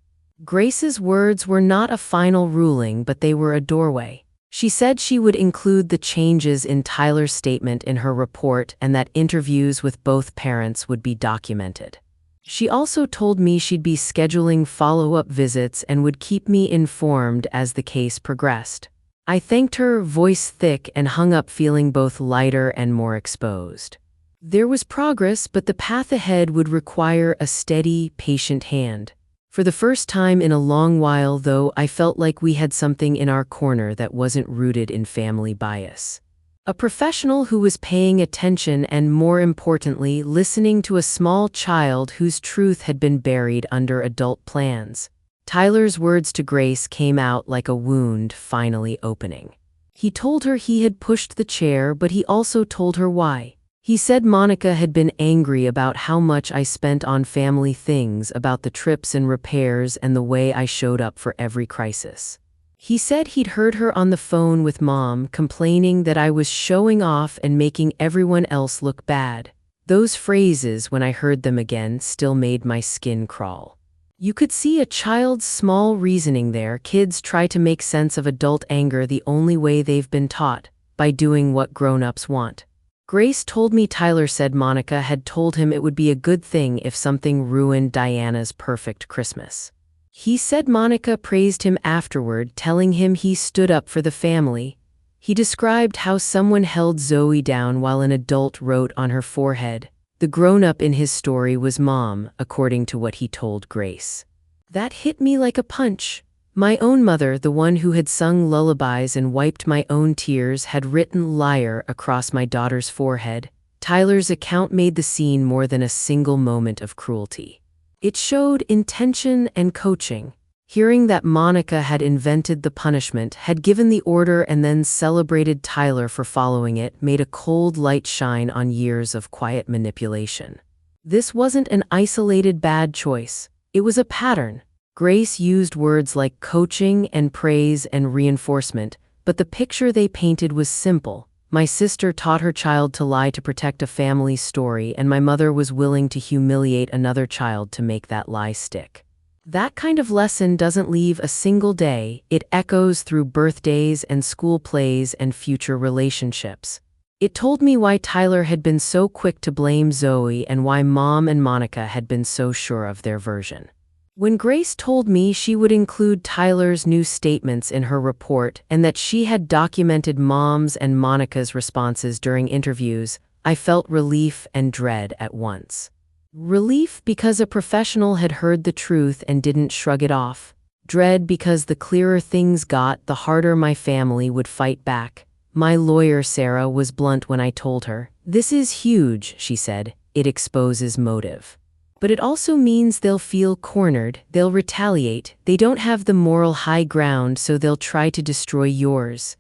Grace's words were not a final ruling, but they were a doorway. She said she would include the changes in Tyler's statement in her report and that interviews with both parents would be documented. She also told me she'd be scheduling follow-up visits and would keep me informed as the case progressed. I thanked her, voice thick, and hung up feeling both lighter and more exposed. There was progress, but the path ahead would require a steady, patient hand. For the first time in a long while, though, I felt like we had something in our corner that wasn't rooted in family bias. A professional who was paying attention and, more importantly, listening to a small child whose truth had been buried under adult plans. Tyler's words to Grace came out like a wound finally opening. He told her he had pushed the chair, but he also told her why. He said Monica had been angry about how much I spent on family things, about the trips and repairs and the way I showed up for every crisis. He said he'd heard her on the phone with Mom complaining that I was showing off and making everyone else look bad. Those phrases, when I heard them again, still made my skin crawl. You could see a child's small reasoning there. Kids try to make sense of adult anger the only way they've been taught, by doing what grown-ups want. Grace told me Tyler said Monica had told him it would be a good thing if something ruined Diana's perfect Christmas. He said Monica praised him afterward, telling him he stood up for the family. He described how someone held Zoe down while an adult wrote on her forehead. The grown-up in his story was Mom, according to what he told Grace. That hit me like a punch. My own mother, the one who had sung lullabies and wiped my own tears, had written liar across my daughter's forehead. Tyler's account made the scene more than a single moment of cruelty. It showed intention and coaching. Hearing that Monica had invented the punishment, had given the order, and then celebrated Tyler for following it, made a cold light shine on years of quiet manipulation. This wasn't an isolated bad choice. It was a pattern. Grace used words like coaching and praise and reinforcement, but the picture they painted was simple. My sister taught her child to lie to protect a family story, and my mother was willing to humiliate another child to make that lie stick. That kind of lesson doesn't leave a single day. It echoes through birthdays and school plays and future relationships. It told me why Tyler had been so quick to blame Zoe and why Mom and Monica had been so sure of their version. When Grace told me she would include Tyler's new statements in her report and that she had documented Mom's and Monica's responses during interviews, I felt relief and dread at once. Relief because a professional had heard the truth and didn't shrug it off. Dread because the clearer things got, the harder my family would fight back. My lawyer, Sarah, was blunt when I told her. "This is huge," she said. "It exposes motive. But it also means they'll feel cornered, they'll retaliate, they don't have the moral high ground, so they'll try to destroy yours."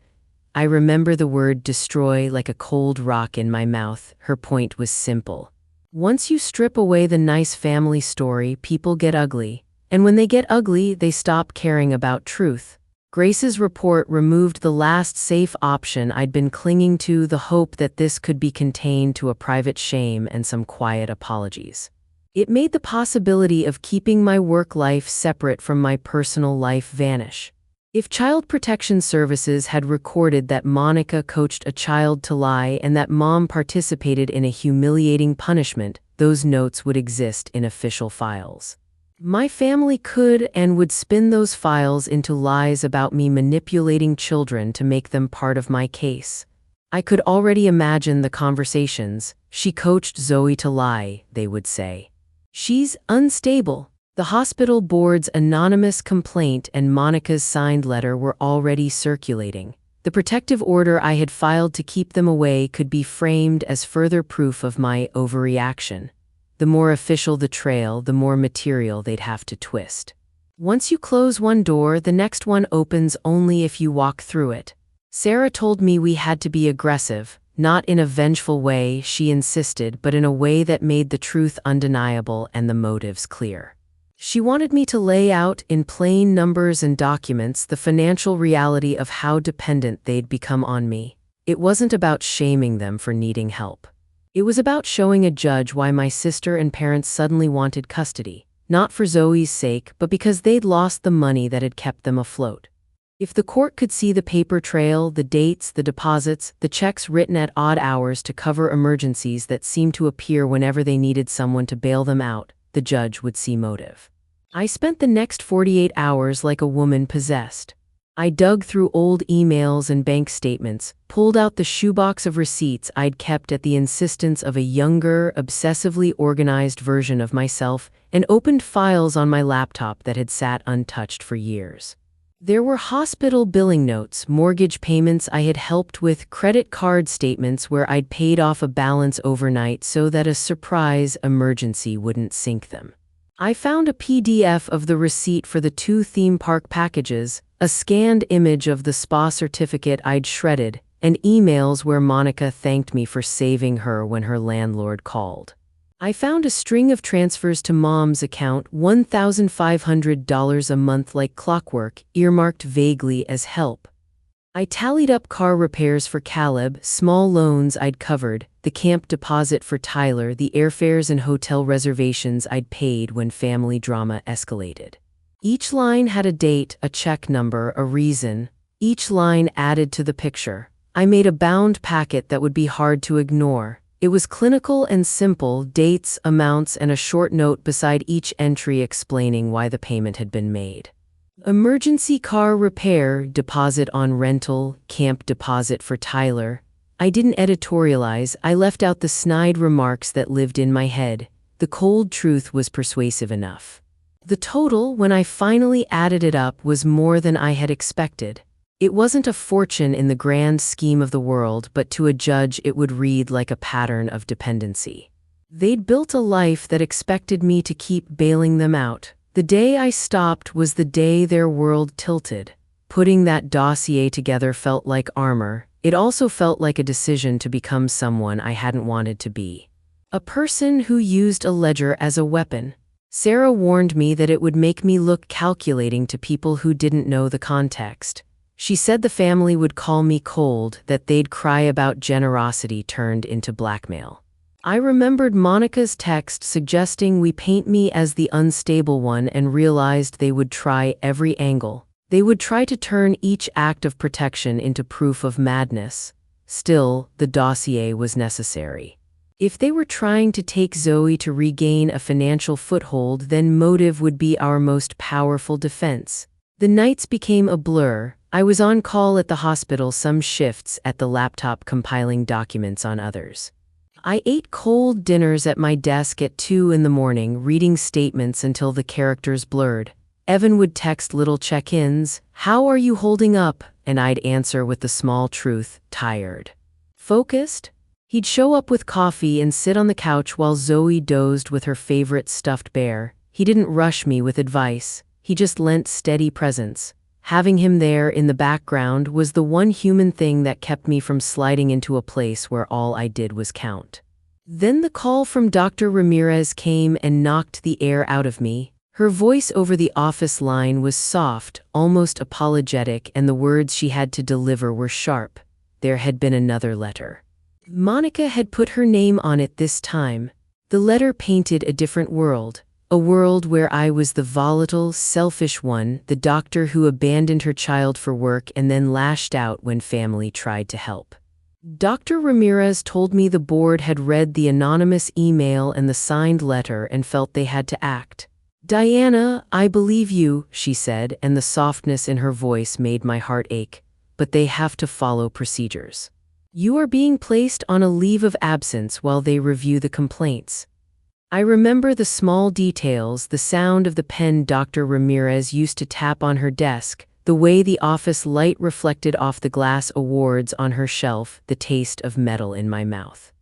I remember the word destroy like a cold rock in my mouth. Her point was simple. Once you strip away the nice family story, people get ugly. And when they get ugly, they stop caring about truth. Grace's report removed the last safe option I'd been clinging to, the hope that this could be contained to a private shame and some quiet apologies. It made the possibility of keeping my work life separate from my personal life vanish. If Child Protection Services had recorded that Monica coached a child to lie and that Mom participated in a humiliating punishment, those notes would exist in official files. My family could and would spin those files into lies about me manipulating children to make them part of my case. I could already imagine the conversations. "She coached Zoe to lie," they would say. "She's unstable." The hospital board's anonymous complaint and Monica's signed letter were already circulating. The protective order I had filed to keep them away could be framed as further proof of my overreaction. The more official the trail, the more material they'd have to twist. Once you close one door, the next one opens only if you walk through it. Sarah told me we had to be aggressive. Not in a vengeful way, she insisted, but in a way that made the truth undeniable and the motives clear. She wanted me to lay out, in plain numbers and documents, the financial reality of how dependent they'd become on me. It wasn't about shaming them for needing help. It was about showing a judge why my sister and parents suddenly wanted custody, not for Zoe's sake, but because they'd lost the money that had kept them afloat. If the court could see the paper trail, the dates, the deposits, the checks written at odd hours to cover emergencies that seemed to appear whenever they needed someone to bail them out, the judge would see motive. I spent the next 48 hours like a woman possessed. I dug through old emails and bank statements, pulled out the shoebox of receipts I'd kept at the insistence of a younger, obsessively organized version of myself, and opened files on my laptop that had sat untouched for years. There were hospital billing notes, mortgage payments I had helped with, credit card statements where I'd paid off a balance overnight so that a surprise emergency wouldn't sink them. I found a PDF of the receipt for the 2 theme park packages, a scanned image of the spa certificate I'd shredded, and emails where Monica thanked me for saving her when her landlord called. I found a string of transfers to Mom's account, $1,500 a month like clockwork, earmarked vaguely as help. I tallied up car repairs for Caleb, small loans I'd covered, the camp deposit for Tyler, the airfares and hotel reservations I'd paid when family drama escalated. Each line had a date, a check number, a reason. Each line added to the picture. I made a bound packet that would be hard to ignore. It was clinical and simple, dates, amounts, and a short note beside each entry explaining why the payment had been made. Emergency car repair, deposit on rental, camp deposit for Tyler. I didn't editorialize, I left out the snide remarks that lived in my head. The cold truth was persuasive enough. The total, when I finally added it up, was more than I had expected. It wasn't a fortune in the grand scheme of the world, but to a judge it would read like a pattern of dependency. They'd built a life that expected me to keep bailing them out. The day I stopped was the day their world tilted. Putting that dossier together felt like armor. It also felt like a decision to become someone I hadn't wanted to be. A person who used a ledger as a weapon. Sarah warned me that it would make me look calculating to people who didn't know the context. She said the family would call me cold, that they'd cry about generosity turned into blackmail. I remembered Monica's text suggesting we paint me as the unstable one and realized they would try every angle. They would try to turn each act of protection into proof of madness. Still, the dossier was necessary. If they were trying to take Zoe to regain a financial foothold, then motive would be our most powerful defense. The nights became a blur. I was on call at the hospital, some shifts at the laptop compiling documents on others. I ate cold dinners at my desk at 2 in the morning, reading statements until the characters blurred. Evan would text little check-ins, "How are you holding up?" and I'd answer with the small truth, "Tired." Focused? He'd show up with coffee and sit on the couch while Zoe dozed with her favorite stuffed bear. He didn't rush me with advice. He just lent steady presence. Having him there in the background was the one human thing that kept me from sliding into a place where all I did was count. Then the call from Dr. Ramirez came and knocked the air out of me. Her voice over the office line was soft, almost apologetic, and the words she had to deliver were sharp. There had been another letter. Monica had put her name on it this time. The letter painted a different world. A world where I was the volatile, selfish one, the doctor who abandoned her child for work and then lashed out when family tried to help. Dr. Ramirez told me the board had read the anonymous email and the signed letter and felt they had to act. "Diana, I believe you," she said, and the softness in her voice made my heart ache. "But they have to follow procedures. You are being placed on a leave of absence while they review the complaints." I remember the small details, the sound of the pen Dr. Ramirez used to tap on her desk, the way the office light reflected off the glass awards on her shelf, the taste of metal in my mouth.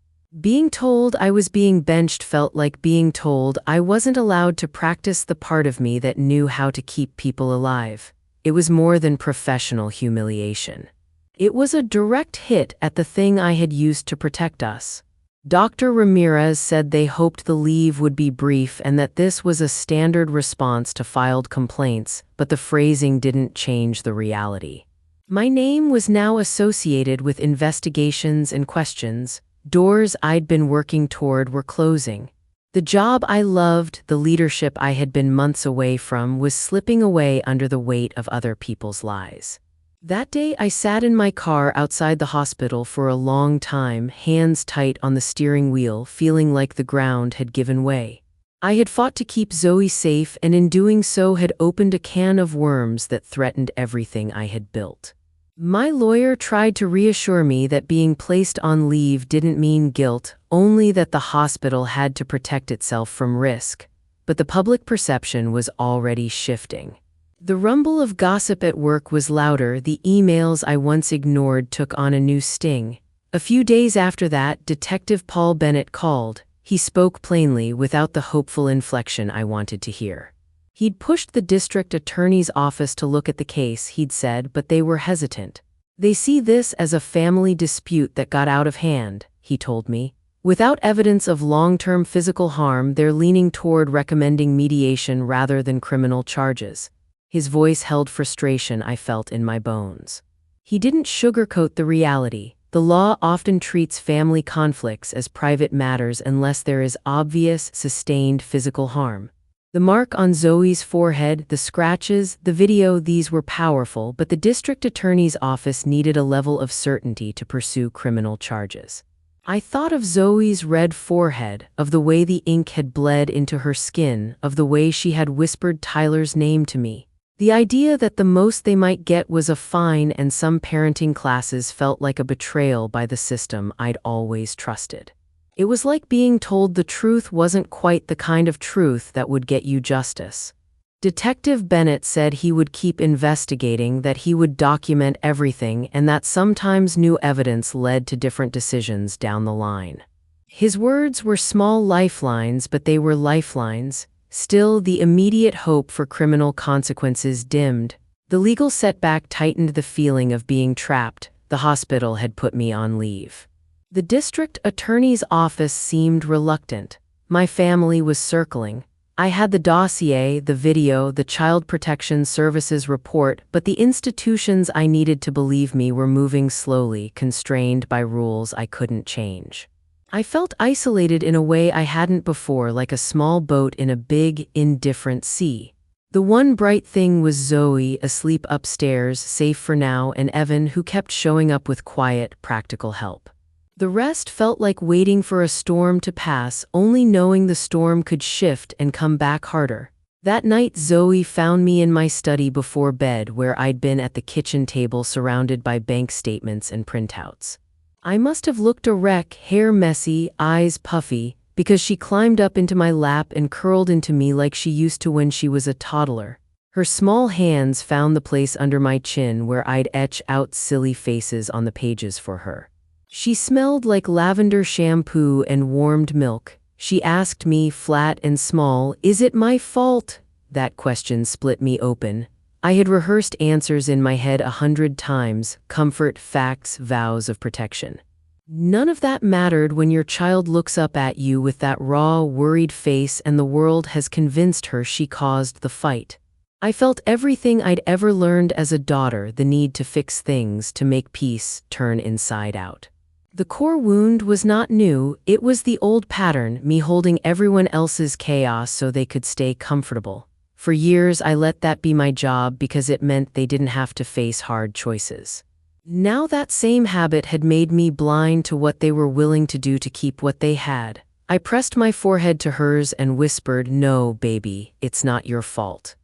Being told I was being benched felt like being told I wasn't allowed to practice the part of me that knew how to keep people alive. It was more than professional humiliation. It was a direct hit at the thing I had used to protect us. Dr. Ramirez said they hoped the leave would be brief and that this was a standard response to filed complaints, but the phrasing didn't change the reality. My name was now associated with investigations and questions. Doors I'd been working toward were closing. The job I loved, the leadership I had been months away from, was slipping away under the weight of other people's lies. That day I sat in my car outside the hospital for a long time, hands tight on the steering wheel, feeling like the ground had given way. I had fought to keep Zoe safe, and in doing so had opened a can of worms that threatened everything I had built. My lawyer tried to reassure me that being placed on leave didn't mean guilt, only that the hospital had to protect itself from risk. But the public perception was already shifting. The rumble of gossip at work was louder, the emails I once ignored took on a new sting. A few days after that, Detective Paul Bennett called. He spoke plainly, without the hopeful inflection I wanted to hear. He'd pushed the district attorney's office to look at the case, he'd said, but they were hesitant. They see this as a family dispute that got out of hand, he told me. Without evidence of long-term physical harm, they're leaning toward recommending mediation rather than criminal charges. His voice held frustration I felt in my bones. He didn't sugarcoat the reality. The law often treats family conflicts as private matters unless there is obvious, sustained physical harm. The mark on Zoe's forehead, the scratches, the video, these were powerful, but the district attorney's office needed a level of certainty to pursue criminal charges. I thought of Zoe's red forehead, of the way the ink had bled into her skin, of the way she had whispered Tyler's name to me. The idea that the most they might get was a fine and some parenting classes felt like a betrayal by the system I'd always trusted. It was like being told the truth wasn't quite the kind of truth that would get you justice. Detective Bennett said he would keep investigating, that he would document everything, and that sometimes new evidence led to different decisions down the line. His words were small lifelines, but they were lifelines. Still, the immediate hope for criminal consequences dimmed. The legal setback tightened the feeling of being trapped. The hospital had put me on leave. The district attorney's office seemed reluctant. My family was circling. I had the dossier, the video, the Child Protection Services report, but the institutions I needed to believe me were moving slowly, constrained by rules I couldn't change. I felt isolated in a way I hadn't before, like a small boat in a big, indifferent sea. The one bright thing was Zoe, asleep upstairs, safe for now, and Evan, who kept showing up with quiet, practical help. The rest felt like waiting for a storm to pass, only knowing the storm could shift and come back harder. That night, Zoe found me in my study before bed, where I'd been at the kitchen table surrounded by bank statements and printouts. I must have looked a wreck, hair messy, eyes puffy, because she climbed up into my lap and curled into me like she used to when she was a toddler. Her small hands found the place under my chin where I'd etch out silly faces on the pages for her. She smelled like lavender shampoo and warmed milk. She asked me, flat and small, "Is it my fault?" That question split me open. I had rehearsed answers in my head 100 times, comfort, facts, vows of protection. None of that mattered when your child looks up at you with that raw, worried face and the world has convinced her she caused the fight. I felt everything I'd ever learned as a daughter, the need to fix things, to make peace, turn inside out. The core wound was not new, it was the old pattern, me holding everyone else's chaos so they could stay comfortable. For years I let that be my job because it meant they didn't have to face hard choices. Now that same habit had made me blind to what they were willing to do to keep what they had. I pressed my forehead to hers and whispered, "No, baby, it's not your fault."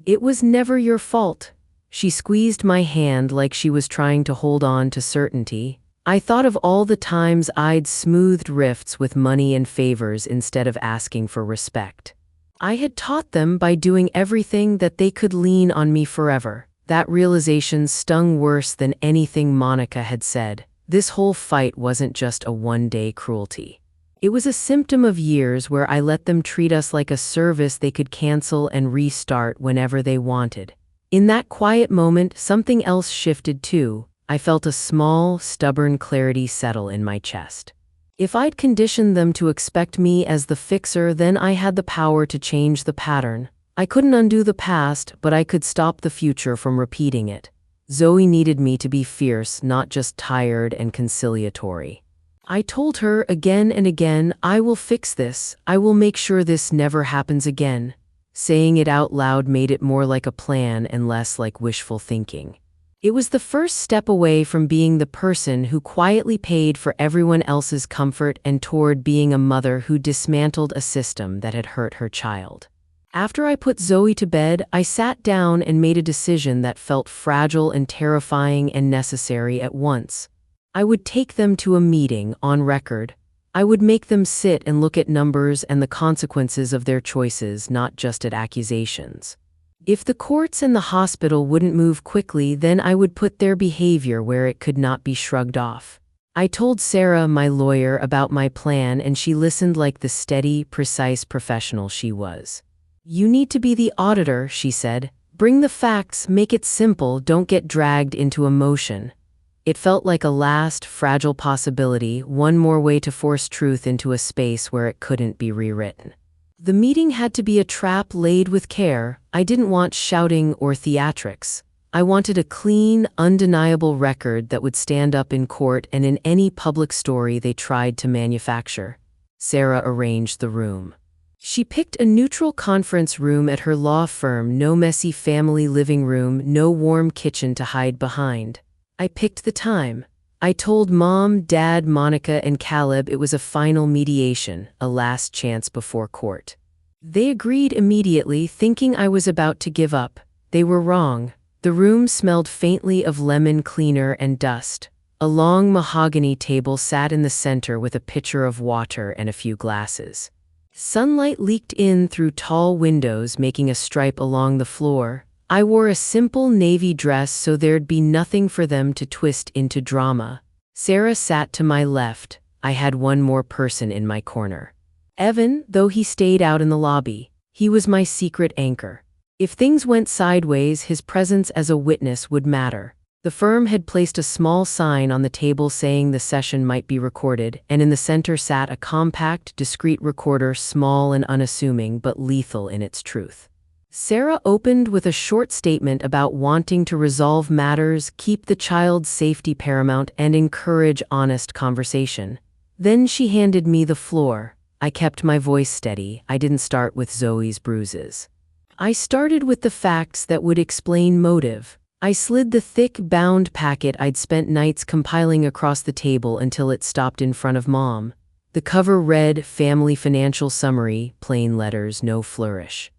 "It was never your fault." She squeezed my hand like she was trying to hold on to certainty. I thought of all the times I'd smoothed rifts with money and favors instead of asking for respect. I had taught them by doing everything that they could lean on me forever. That realization stung worse than anything Monica had said. This whole fight wasn't just a one-day cruelty. It was a symptom of years where I let them treat us like a service they could cancel and restart whenever they wanted. In that quiet moment, something else shifted too. I felt a small, stubborn clarity settle in my chest. If I'd conditioned them to expect me as the fixer, then I had the power to change the pattern. I couldn't undo the past, but I could stop the future from repeating it. Zoe needed me to be fierce, not just tired and conciliatory. I told her again and again, "I will fix this. I will make sure this never happens again." Saying it out loud made it more like a plan and less like wishful thinking. It was the first step away from being the person who quietly paid for everyone else's comfort and toward being a mother who dismantled a system that had hurt her child. After I put Zoe to bed, I sat down and made a decision that felt fragile and terrifying and necessary at once. I would take them to a meeting, on record. I would make them sit and look at numbers and the consequences of their choices, not just at accusations. If the courts and the hospital wouldn't move quickly, then I would put their behavior where it could not be shrugged off. I told Sarah, my lawyer, about my plan, and she listened like the steady, precise professional she was. "You need to be the auditor," she said. "Bring the facts, make it simple, don't get dragged into emotion." It felt like a last, fragile possibility, one more way to force truth into a space where it couldn't be rewritten. The meeting had to be a trap laid with care. I didn't want shouting or theatrics. I wanted a clean, undeniable record that would stand up in court and in any public story they tried to manufacture. Sarah arranged the room. She picked a neutral conference room at her law firm, no messy family living room, no warm kitchen to hide behind. I picked the time. I told Mom, Dad, Monica, and Caleb it was a final mediation, a last chance before court. They agreed immediately, thinking I was about to give up. They were wrong. The room smelled faintly of lemon cleaner and dust. A long mahogany table sat in the center with a pitcher of water and a few glasses. Sunlight leaked in through tall windows, making a stripe along the floor. I wore a simple navy dress so there'd be nothing for them to twist into drama. Sarah sat to my left. I had one more person in my corner. Evan, though he stayed out in the lobby. He was my secret anchor. If things went sideways, his presence as a witness would matter. The firm had placed a small sign on the table saying the session might be recorded, and in the center sat a compact, discreet recorder, small and unassuming but lethal in its truth. Sarah opened with a short statement about wanting to resolve matters, keep the child's safety paramount, and encourage honest conversation. Then she handed me the floor. I kept my voice steady. I didn't start with Zoe's bruises. I started with the facts that would explain motive. I slid the thick, bound packet I'd spent nights compiling across the table until it stopped in front of Mom. The cover read, "Family Financial Summary," plain letters, no flourish.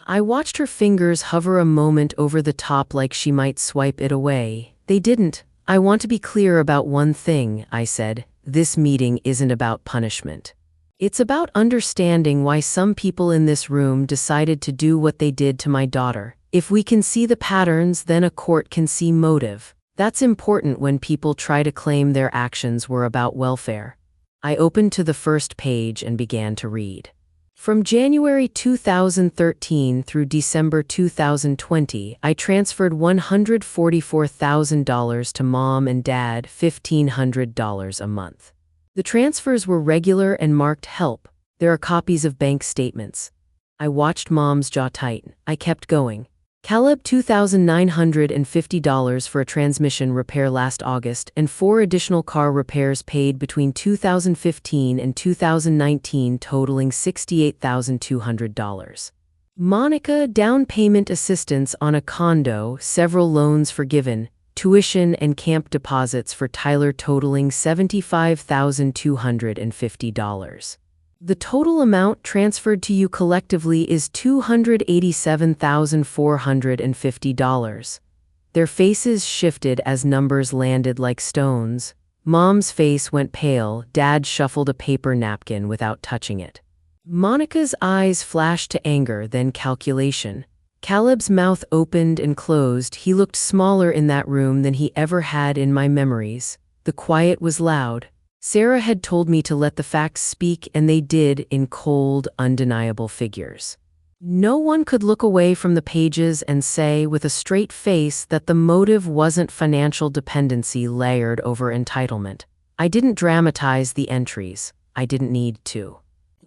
I watched her fingers hover a moment over the top like she might swipe it away. They didn't. "I want to be clear about one thing," I said. "This meeting isn't about punishment. It's about understanding why some people in this room decided to do what they did to my daughter. If we can see the patterns, then a court can see motive. That's important when people try to claim their actions were about welfare." I opened to the first page and began to read. From January 2013 through December 2020, I transferred $144,000 to Mom and Dad, $1,500 a month. The transfers were regular and marked help. There are copies of bank statements. I watched Mom's jaw tighten. I kept going. Caleb, $2,950 for a transmission repair last August, and 4 additional car repairs paid between 2015 and 2019, totaling $68,200. Monica, down payment assistance on a condo, several loans forgiven, tuition and camp deposits for Tyler totaling $75,250. The total amount transferred to you collectively is $287,450. Their faces shifted as numbers landed like stones. Mom's face went pale. Dad shuffled a paper napkin without touching it. Monica's eyes flashed to anger, then calculation. Caleb's mouth opened and closed. He looked smaller in that room than he ever had in my memories. The quiet was loud. Sarah had told me to let the facts speak, and they did, in cold, undeniable figures. No one could look away from the pages and say with a straight face that the motive wasn't financial dependency layered over entitlement. I didn't dramatize the entries. I didn't need to.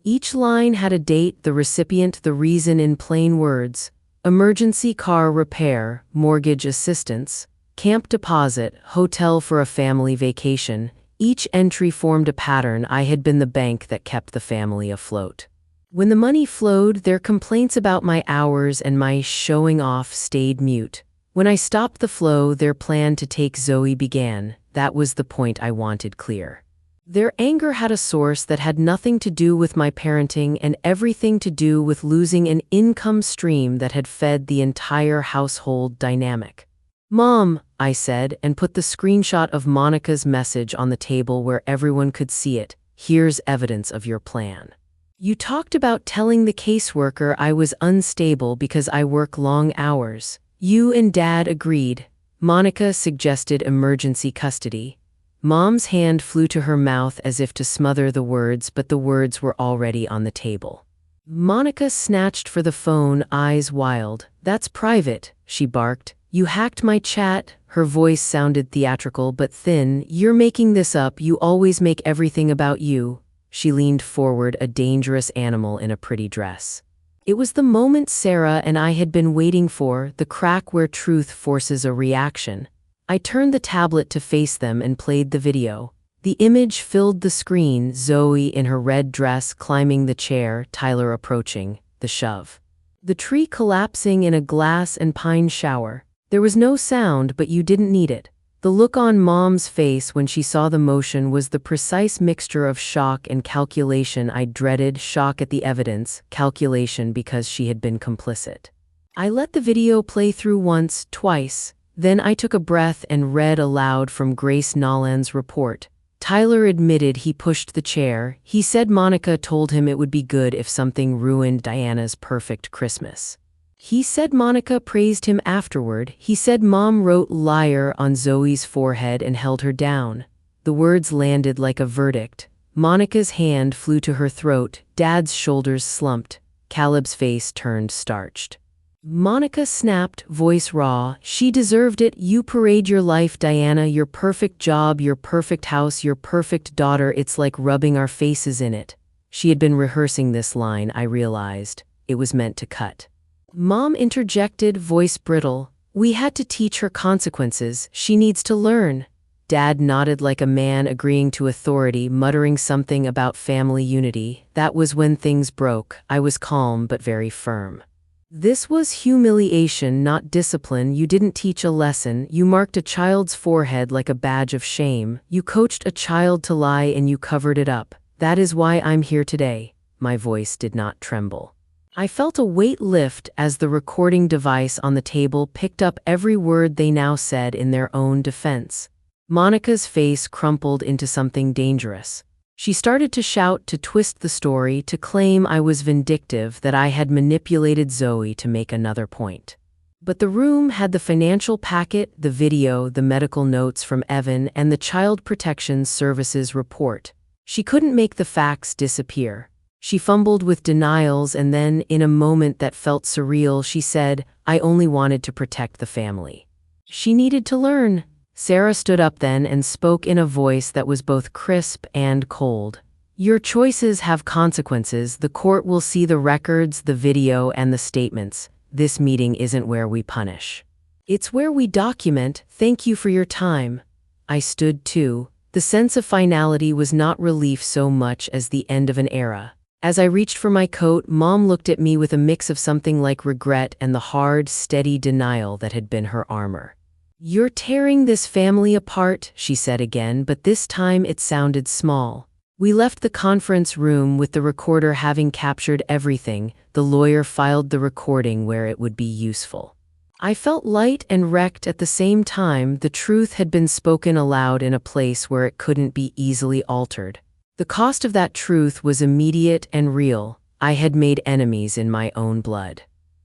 Each line had a date, the recipient, the reason in plain words. Emergency car repair, mortgage assistance, camp deposit, hotel for a family vacation. Each entry formed a pattern. I had been the bank that kept the family afloat. When the money flowed, their complaints about my hours and my showing off stayed mute. When I stopped the flow, their plan to take Zoe began. That was the point I wanted clear. Their anger had a source that had nothing to do with my parenting and everything to do with losing an income stream that had fed the entire household dynamic. "Mom," I said, and put the screenshot of Monica's message on the table where everyone could see it. "Here's evidence of your plan. You talked about telling the caseworker I was unstable because I work long hours. You and Dad agreed. Monica suggested emergency custody." Mom's hand flew to her mouth as if to smother the words, but the words were already on the table. Monica snatched for the phone, eyes wild. "That's private," she barked. "You hacked my chat." Her voice sounded theatrical but thin. "You're making this up. You always make everything about you." She leaned forward, a dangerous animal in a pretty dress. It was the moment Sarah and I had been waiting for, the crack where truth forces a reaction. I turned the tablet to face them and played the video. The image filled the screen, Zoe in her red dress climbing the chair, Tyler approaching, the shove. The tree collapsing in a glass and pine shower. There was no sound, but you didn't need it. The look on Mom's face when she saw the motion was the precise mixture of shock and calculation I dreaded. Shock at the evidence, calculation because she had been complicit. I let the video play through once, twice. Then I took a breath and read aloud from Grace Nolan's report. Tyler admitted he pushed the chair. He said Monica told him it would be good if something ruined Diana's perfect Christmas. He said Monica praised him afterward. He said Mom wrote "liar" on Zoe's forehead and held her down. The words landed like a verdict. Monica's hand flew to her throat. Dad's shoulders slumped. Caleb's face turned starched. Monica snapped, voice raw. "She deserved it. You parade your life, Diana, your perfect job, your perfect house, your perfect daughter. It's like rubbing our faces in it." She had been rehearsing this line, I realized. It was meant to cut. Mom interjected, voice brittle. "We had to teach her consequences. She needs to learn." Dad nodded like a man agreeing to authority, muttering something about family unity. That was when things broke. I was calm but very firm. "This was humiliation, not discipline. You didn't teach a lesson. You marked a child's forehead like a badge of shame. You coached a child to lie and you covered it up. That is why I'm here today." My voice did not tremble. I felt a weight lift as the recording device on the table picked up every word they now said in their own defense. Monica's face crumpled into something dangerous. She started to shout, to twist the story, to claim I was vindictive, that I had manipulated Zoe to make another point. But the room had the financial packet, the video, the medical notes from Evan, and the Child Protection Services report. She couldn't make the facts disappear. She fumbled with denials and then, in a moment that felt surreal, she said, "I only wanted to protect the family." She needed to learn. Sarah stood up then and spoke in a voice that was both crisp and cold. "Your choices have consequences. The court will see the records, the video, and the statements. This meeting isn't where we punish. It's where we document. Thank you for your time." I stood too. The sense of finality was not relief so much as the end of an era. As I reached for my coat, Mom looked at me with a mix of something like regret and the hard, steady denial that had been her armor. "You're tearing this family apart," she said again, but this time it sounded small. We left the conference room with the recorder having captured everything. The lawyer filed the recording where it would be useful. I felt light and wrecked at the same time. The truth had been spoken aloud in a place where it couldn't be easily altered. The cost of that truth was immediate and real. I had made enemies in my own blood.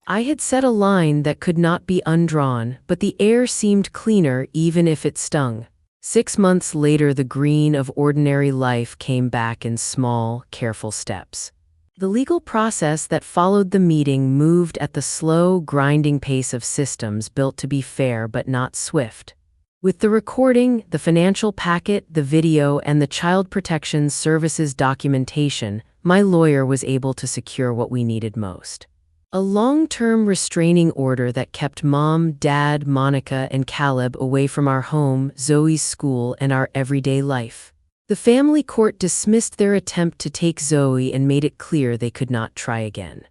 I had set a line that could not be undrawn, but the air seemed cleaner even if it stung. 6 months later, the green of ordinary life came back in small, careful steps. The legal process that followed the meeting moved at the slow, grinding pace of systems built to be fair but not swift. With the recording, the financial packet, the video, and the Child Protection Services documentation, my lawyer was able to secure what we needed most. A long-term restraining order that kept Mom, Dad, Monica, and Caleb away from our home, Zoe's school, and our everyday life. The family court dismissed their attempt to take Zoe and made it clear they could not try again.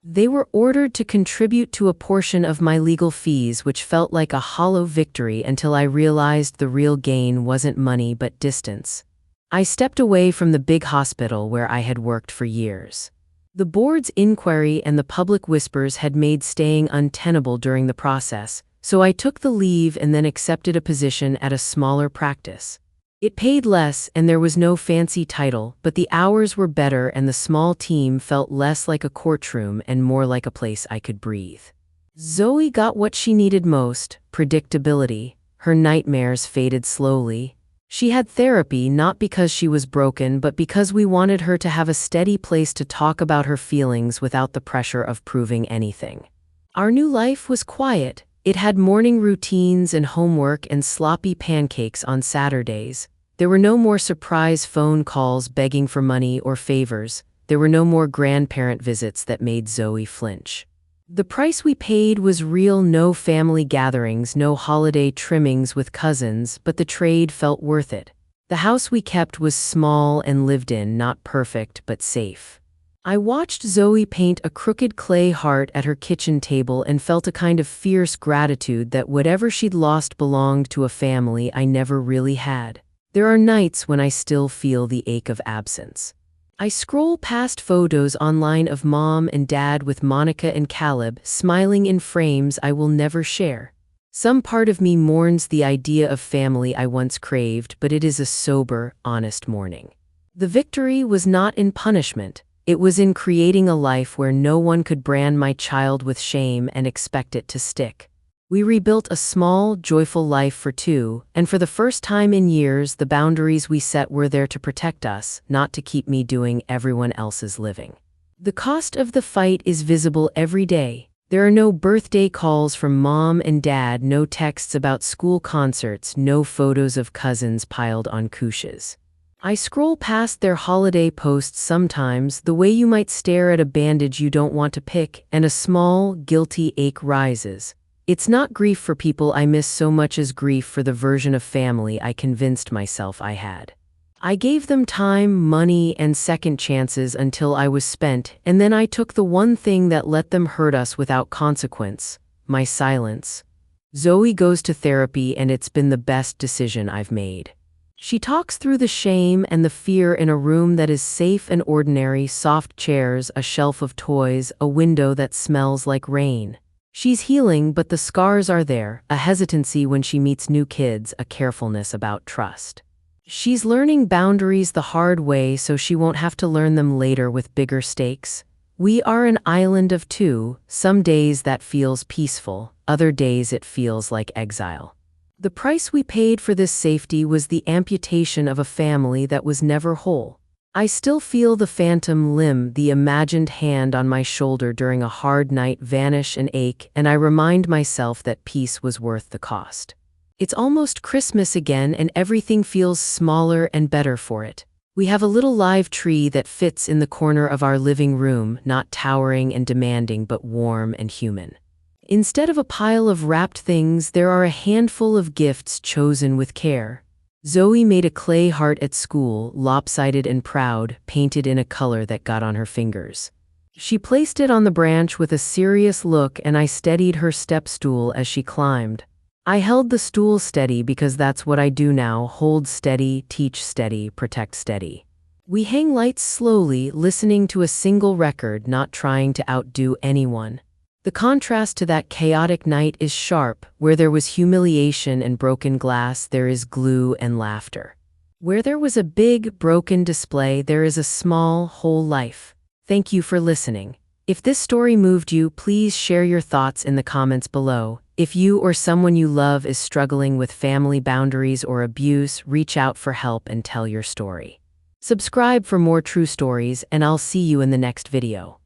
They were ordered to contribute to a portion of my legal fees, which felt like a hollow victory until I realized the real gain wasn't money but distance. I stepped away from the big hospital where I had worked for years. The board's inquiry and the public whispers had made staying untenable during the process, so I took the leave and then accepted a position at a smaller practice. It paid less and there was no fancy title, but the hours were better and the small team felt less like a courtroom and more like a place I could breathe. Zoe got what she needed most: predictability. Her nightmares faded slowly. She had therapy not because she was broken, but because we wanted her to have a steady place to talk about her feelings without the pressure of proving anything. Our new life was quiet. It had morning routines and homework and sloppy pancakes on Saturdays. There were no more surprise phone calls begging for money or favors. There were no more grandparent visits that made Zoe flinch. The price we paid was real: no family gatherings, no holiday trimmings with cousins, but the trade felt worth it. The house we kept was small and lived in, not perfect but safe. I watched Zoe paint a crooked clay heart at her kitchen table and felt a kind of fierce gratitude that whatever she'd lost belonged to a family I never really had. There are nights when I still feel the ache of absence. I scroll past photos online of Mom and Dad with Monica and Caleb, smiling in frames I will never share. Some part of me mourns the idea of family I once craved, but it is a sober, honest mourning. The victory was not in punishment. It was in creating a life where no one could brand my child with shame and expect it to stick. We rebuilt a small, joyful life for two, and for the first time in years, the boundaries we set were there to protect us, not to keep me doing everyone else's living. The cost of the fight is visible every day. There are no birthday calls from Mom and Dad, no texts about school concerts, no photos of cousins piled on couches. I scroll past their holiday posts sometimes, the way you might stare at a bandage you don't want to pick, and a small, guilty ache rises. It's not grief for people I miss so much as grief for the version of family I convinced myself I had. I gave them time, money, and second chances until I was spent, and then I took the one thing that let them hurt us without consequence: my silence. Zoe goes to therapy, and it's been the best decision I've made. She talks through the shame and the fear in a room that is safe and ordinary: soft chairs, a shelf of toys, a window that smells like rain. She's healing, but the scars are there: a hesitancy when she meets new kids, a carefulness about trust. She's learning boundaries the hard way so she won't have to learn them later with bigger stakes. We are an island of two. Some days that feels peaceful, other days it feels like exile. The price we paid for this safety was the amputation of a family that was never whole. I still feel the phantom limb, the imagined hand on my shoulder during a hard night vanish and ache, and I remind myself that peace was worth the cost. It's almost Christmas again, and everything feels smaller and better for it. We have a little live tree that fits in the corner of our living room, not towering and demanding, but warm and human. Instead of a pile of wrapped things, there are a handful of gifts chosen with care. Zoe made a clay heart at school, lopsided and proud, painted in a color that got on her fingers. She placed it on the branch with a serious look, and I steadied her step stool as she climbed. I held the stool steady because that's what I do now: hold steady, teach steady, protect steady. We hang lights slowly, listening to a single record, not trying to outdo anyone. The contrast to that chaotic night is sharp. Where there was humiliation and broken glass, there is glue and laughter. Where there was a big, broken display, there is a small, whole life. Thank you for listening. If this story moved you, please share your thoughts in the comments below. If you or someone you love is struggling with family boundaries or abuse, reach out for help and tell your story. Subscribe for more true stories, and I'll see you in the next video.